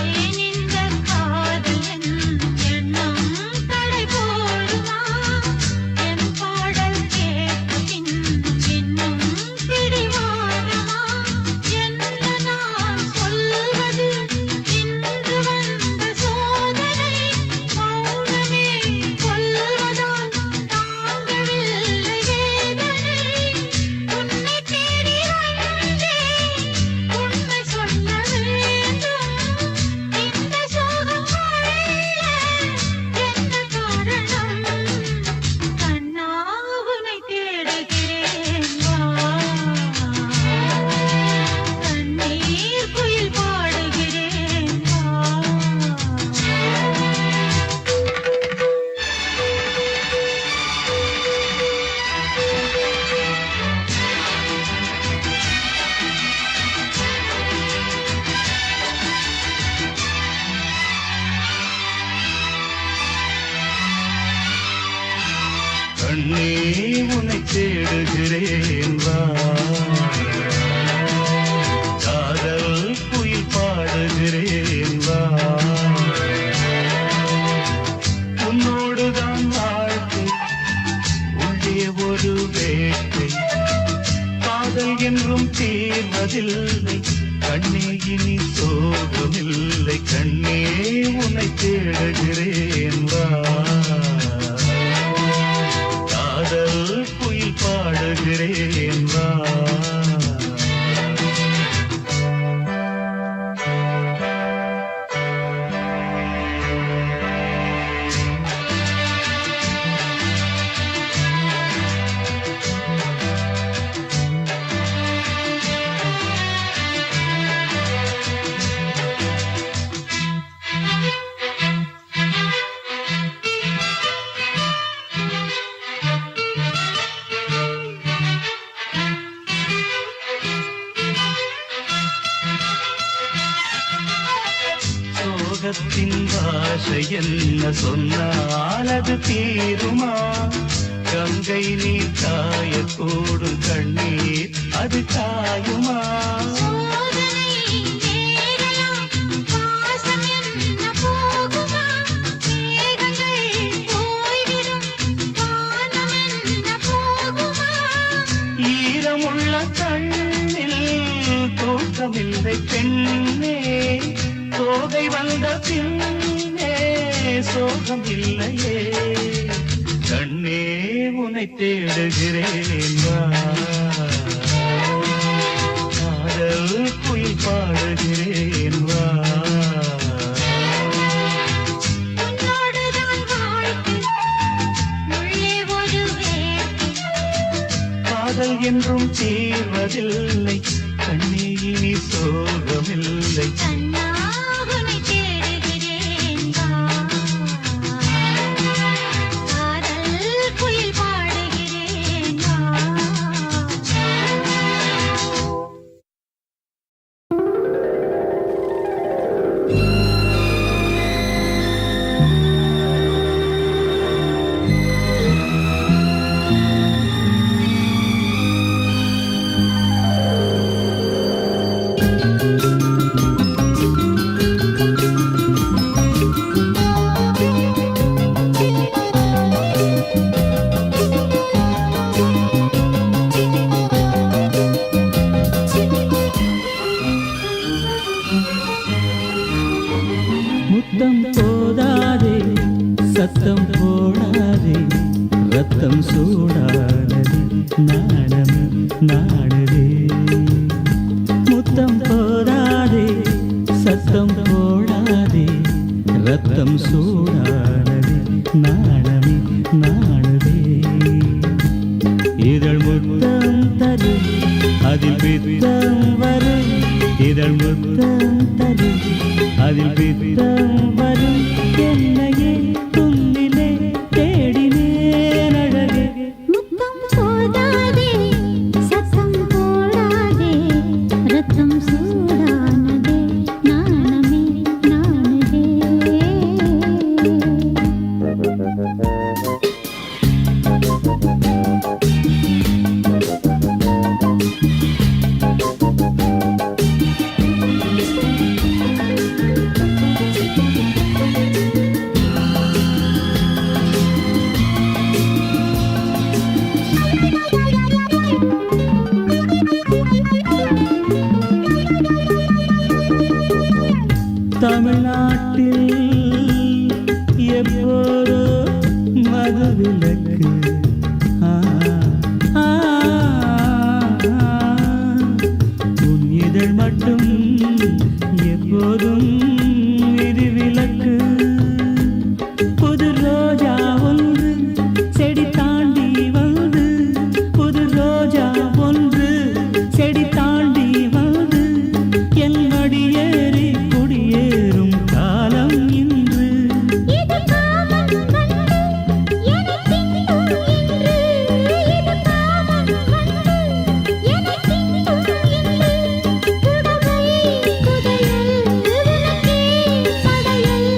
ஏன் இந்த காதல் எண்ணம் தடை போடுமா? என் பாடல் கேட்ட பின்னும் இன்னும் பிடிவாதமா? என்ன நான் சொல்வது? இன்று வந்த சோதனை மௌனமே கொல்வதால் தாங்கவில்லை வேதனை. உன்னை தேடி வந்தேன், உண்மை சொல்ல வேண்டும். இந்த சோகம் வாழ என்ன காரணம்? கண்ணா உன்னை தேடுகிறேன் வா. கண்ணீர் குயில் பாடுகிறேன் வா. கண்ணே உன்னை தேடுகிறேன் வா. காதல் குயில் பாடுகிறேன் வா. உன்னோடுதான் வாழ்க்கை உள்ளே ஒரு வேட்டை. காதல் என்றும் தீர்வதில்லை, கண்ணே இனி சோகமில்லை. கண்ணே உன்னை தேடுகிறேன் வா. காதல் குயில் பாடுகிறேன் வா. மோகத்தின் பாஷை என்ன சொன்னால் அது தீருமா? கங்கை நீர் காயக்கூடும் கண்ணீர் அது காயுமா? ஈரமுள்ள கண்ணில் தூக்கமில்லை பெண்ணே, தோகை வந்த பின்னே சோகம் இல்லையே. கண்ணே உன்னை தேடுகிறேன் வா, காதல் குயில் பாடுகிறேன் வா. காதல் என்றும் தீர்வதில்லை கண்ணே, இனி சோகமில்லை. முத்தம் போதாதே, சத்தம் போடாதே, ரத்தம் சூடானது, நாணம் நாடுதே. முத்தம் போதாதே, சத்தம் போடாதே, ரத்தம் சூடானது, நாணம் நாடுதே. இதழ் முத்தம் தரும், அதில் பித்தம் வரும். இதழ் முத்தம் தரும், அதில் பித்தம் வரும். என்னையே துன்னிலே தேடினேன் அழகே. முத்தம் போதாதே, சத்தம் போடாதே, ரத்தம் சூடானதே, நாணமே நாணுதே. தமிழ்நாட்டில் எப்போதோ மதுவிலக்கு. உன் இதழ் மட்டும் எப்போதும் விதிவிலக்கு. புது ரோஜா ஒன்று செடி தாண்டி வந்து, புது ரோஜா ஒன்று செடி தாண்டி வந்து என் அடியேறி குடியேறும் காலம் இன்று. இது காமம் வந்து என்னை தின்னும் இன்று. இது காமம் வந்து என்னை தின்னும் இன்று. புடவை புதையல் உனக்கே படையல்,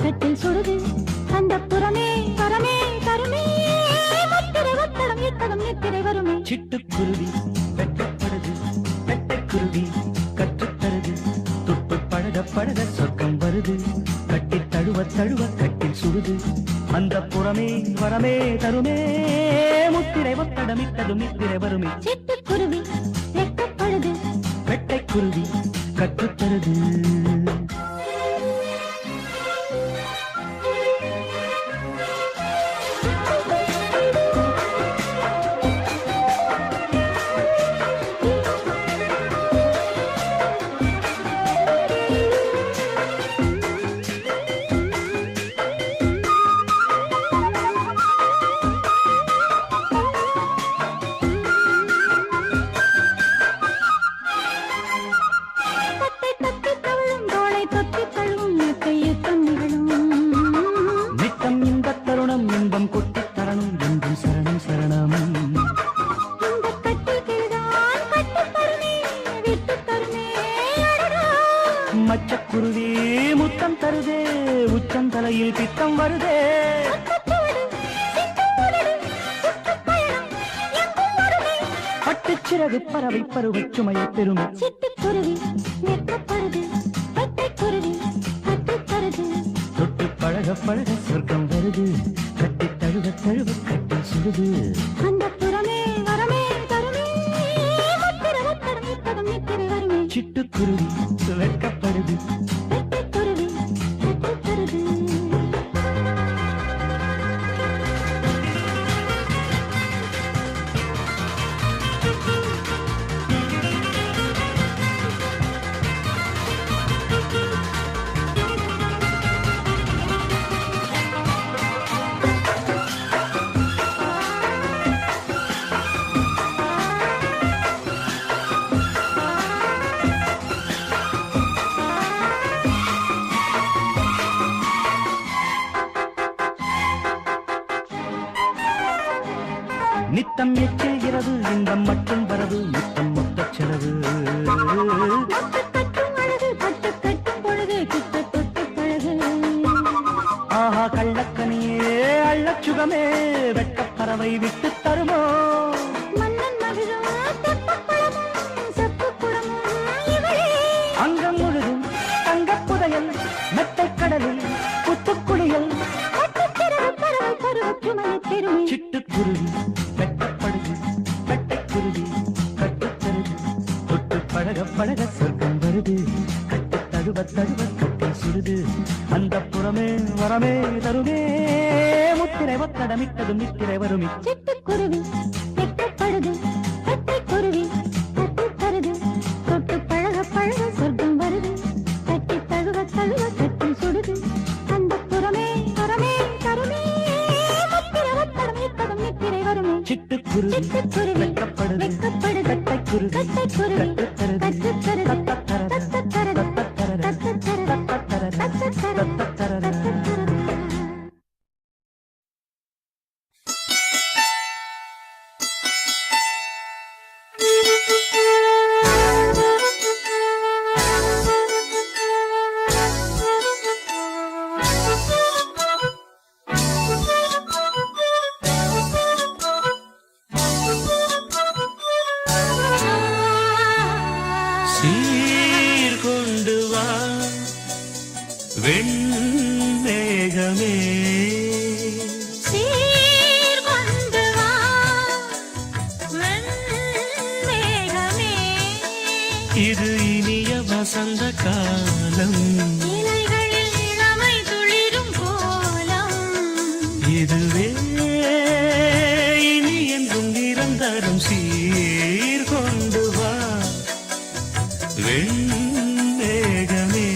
கட்டில் சுடுது அந்த புறமே வரமே தருமே முத்திரை ஒத்தடம் எத்தடம் நித்திரை வருமே சிட்டுக்குருவி வெட்டப்படுது வெட்டைக்குருவி கற்றுத்தருது துப்பு பழக பழக சொர்க்கம் வருது கட்டி தழுவ தழுவ கட்டில் சுடுது அந்த புறமே வரமே தருமே முத்திரை ஒத்தடமிட்டதும் நித்திரை வருமே சிட்டுக்குருவி வெட்டப்படுது வெட்டைக்குருவி கற்றுத்தருது நித்தம் இந்த தருணம் இன்பம் கொட்டித் தரணும் என்றும் சரணம் சரணம் மச்சக்குருவி முத்தம் தருதே உச்சம் தலையில் பித்தம் வருதே பட்டுச்சிறகு பறவை பருவை சுமையை பெருமை சிட்டுக்குருவி வெட்டப்படுது வெட்டைக்குருவி கட்டுத்தருது தொட்டு பழக பழக சொர்க்கம் வருது கட்டி தழுவ தழுவ கட்டி சுடுது அந்த புறமே வரமே தருமே முத்திரை ஒத்தடம் எத்தடம் நித்திரை வருமே சிட்டுக்குருவி வெட்கப்படுது வெட்டைக்குருவி கட்டுத்தருது நித்தம் எச்சுகிறது இன்பம் மட்டும் வரவு நித்தம் மொத்த செலவு கட்டும் அழகு பட்டு கட்டும் பொழுது கிட்ட தொட்டு பழகு ஆஹா கள்ளக்கனியே அள்ளச்சுகமே வெட்டப்பறவை விட்டு தருமோ மன்னன் மகிழும் தெப்பக்குளமும் செப்புக்குளமும் இவளே அங்கம் முழுதும் தங்கப் புதையல் மெத்தைக் கடலில் புத்துக்குளியல் பட்டுச்சிறகு பறவை பருவ சுமையை பெருமை சிட்டுக்குருவி வெட்டப்படுது வெட்டைக்குருவி கட்டுத்தருது தொட்டு பழக பழக சொர்க்கம் வருது கட்டு தழுவ தழுவ கட்டி சுடுது அந்த புறமே வரமே தருமே முத்திரை ஒத்தடமிட்டதும் நித்திரை வருமே சிட்டுக்குருவி வெட்டப்படுது வெட்டைக்குருவி கட்டுத்தருது தொட்டு பழக பழக சொர்க்கம் வருது கட்டி தழுவ தழுவ கட்டி சுடுது அந்த புறமே வரமே தருமே முத்திரை ஒத்தடம் எத்தடம் நித்திரை வருமே சிட்டுக்குருவி சிட்டுக்குருவி வெட்டப்படுது வெட்டப்படுது வெட்டைக்குருவி கட்டைக்குருவி கட்டுத்தருது கட்டுத்தருது தத்தத்தரது கட்டுத்தருது தத்தத்தரது தத்தத்தரது சீர்கொண்டு வா வெண்மேகமே சீர்கொண்டு வா வெண்மேகமே இது இனிய வசந்த காலம் இலைகளில் இளமை துளிரும் கோலம் இதுவே இனி என்றும் நிரந்தரம் சீர்கொண்டு வா வெண்மேகமே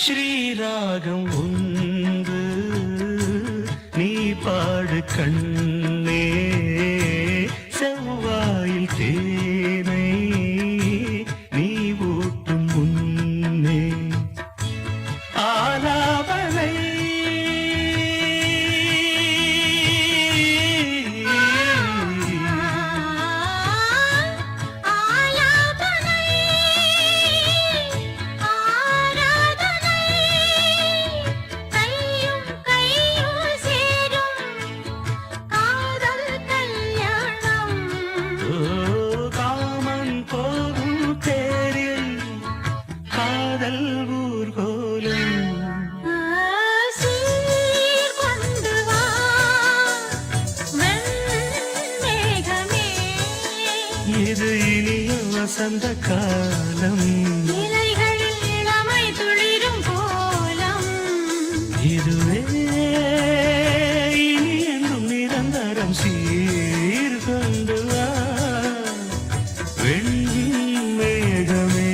ஸ்ரீராகம் ஒன்று நீ பாடு கண்ணே, செவ்வாயில் தேனை நீ ஊட்டும் முன்னே ஆலாபனை ஆலாபனை ஆராதனை கையும் கையும் சேரும் காதல் கல்யாணம் காமன் போகும் தேரில் காதல் ஊர்கோலம் சீர் கொண்டு வா வெண்மேகமே இது இனிய வசந்த காலம், இலைகளில் இளமை துளிரும் கோலம் இதுவே இனி என்றும் நிரந்தரம் சீர்கொண்டு வா வெண்மேகமே.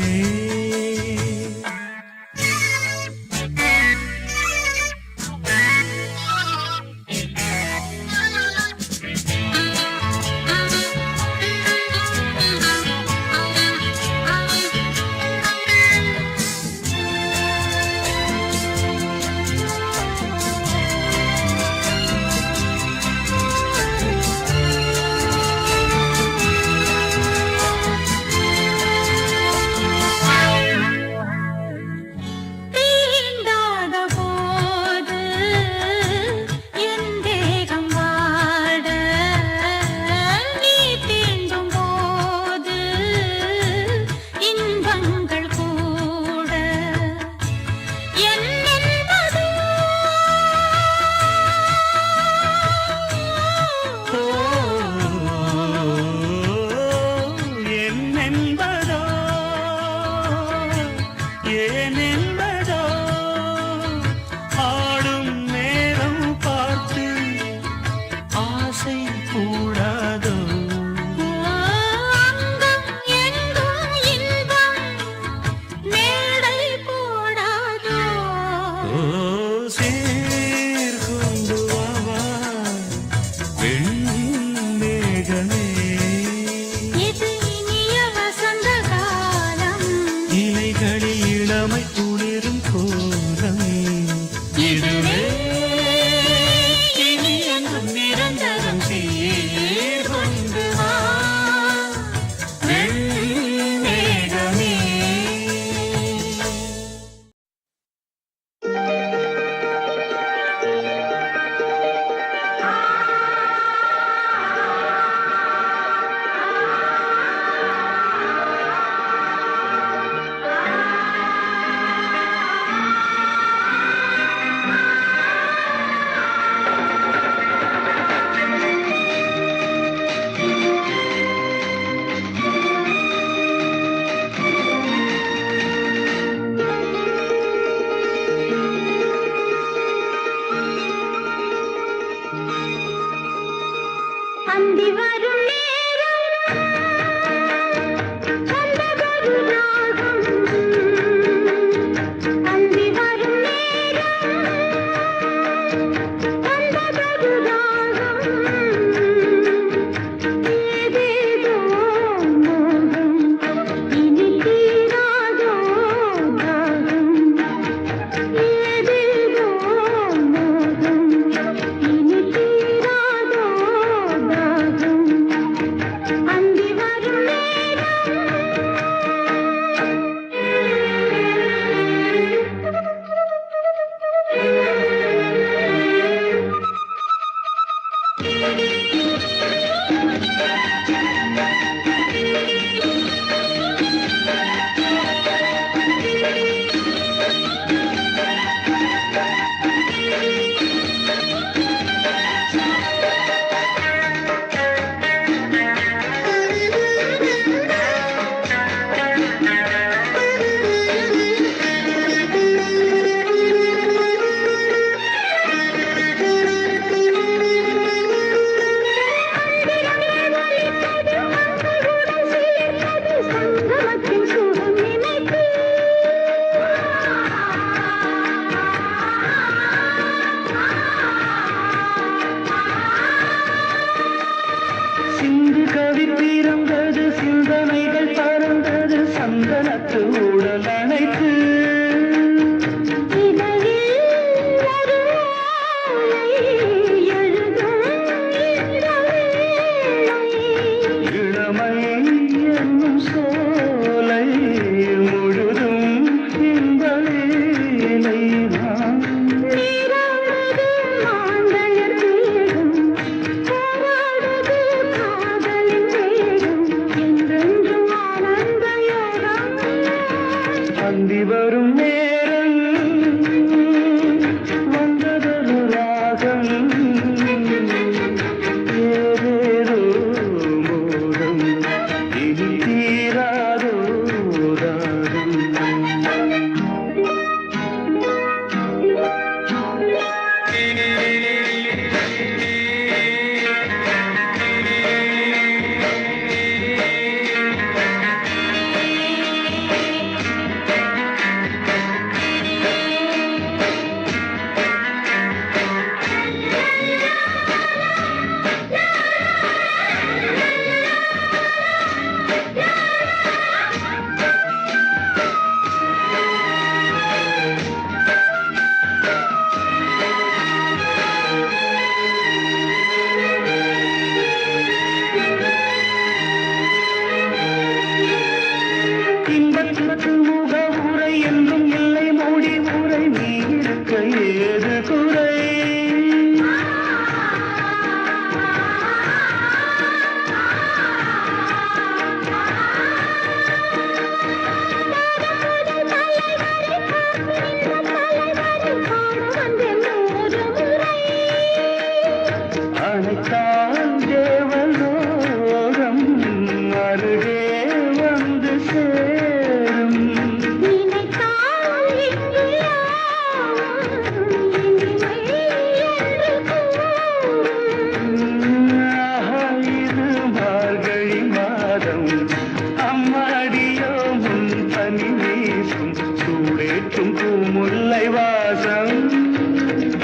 நேரம்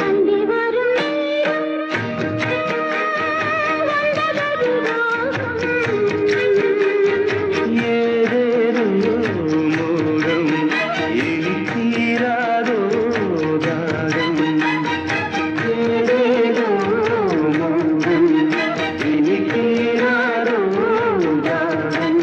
அந்தி வரும் நேரம் வந்ததொரு ராகம். ஏதேதோ மோகம் இனி தீராதோ தாகம் ஏதேதோ மோகம் இனி தீராதோ தாகம்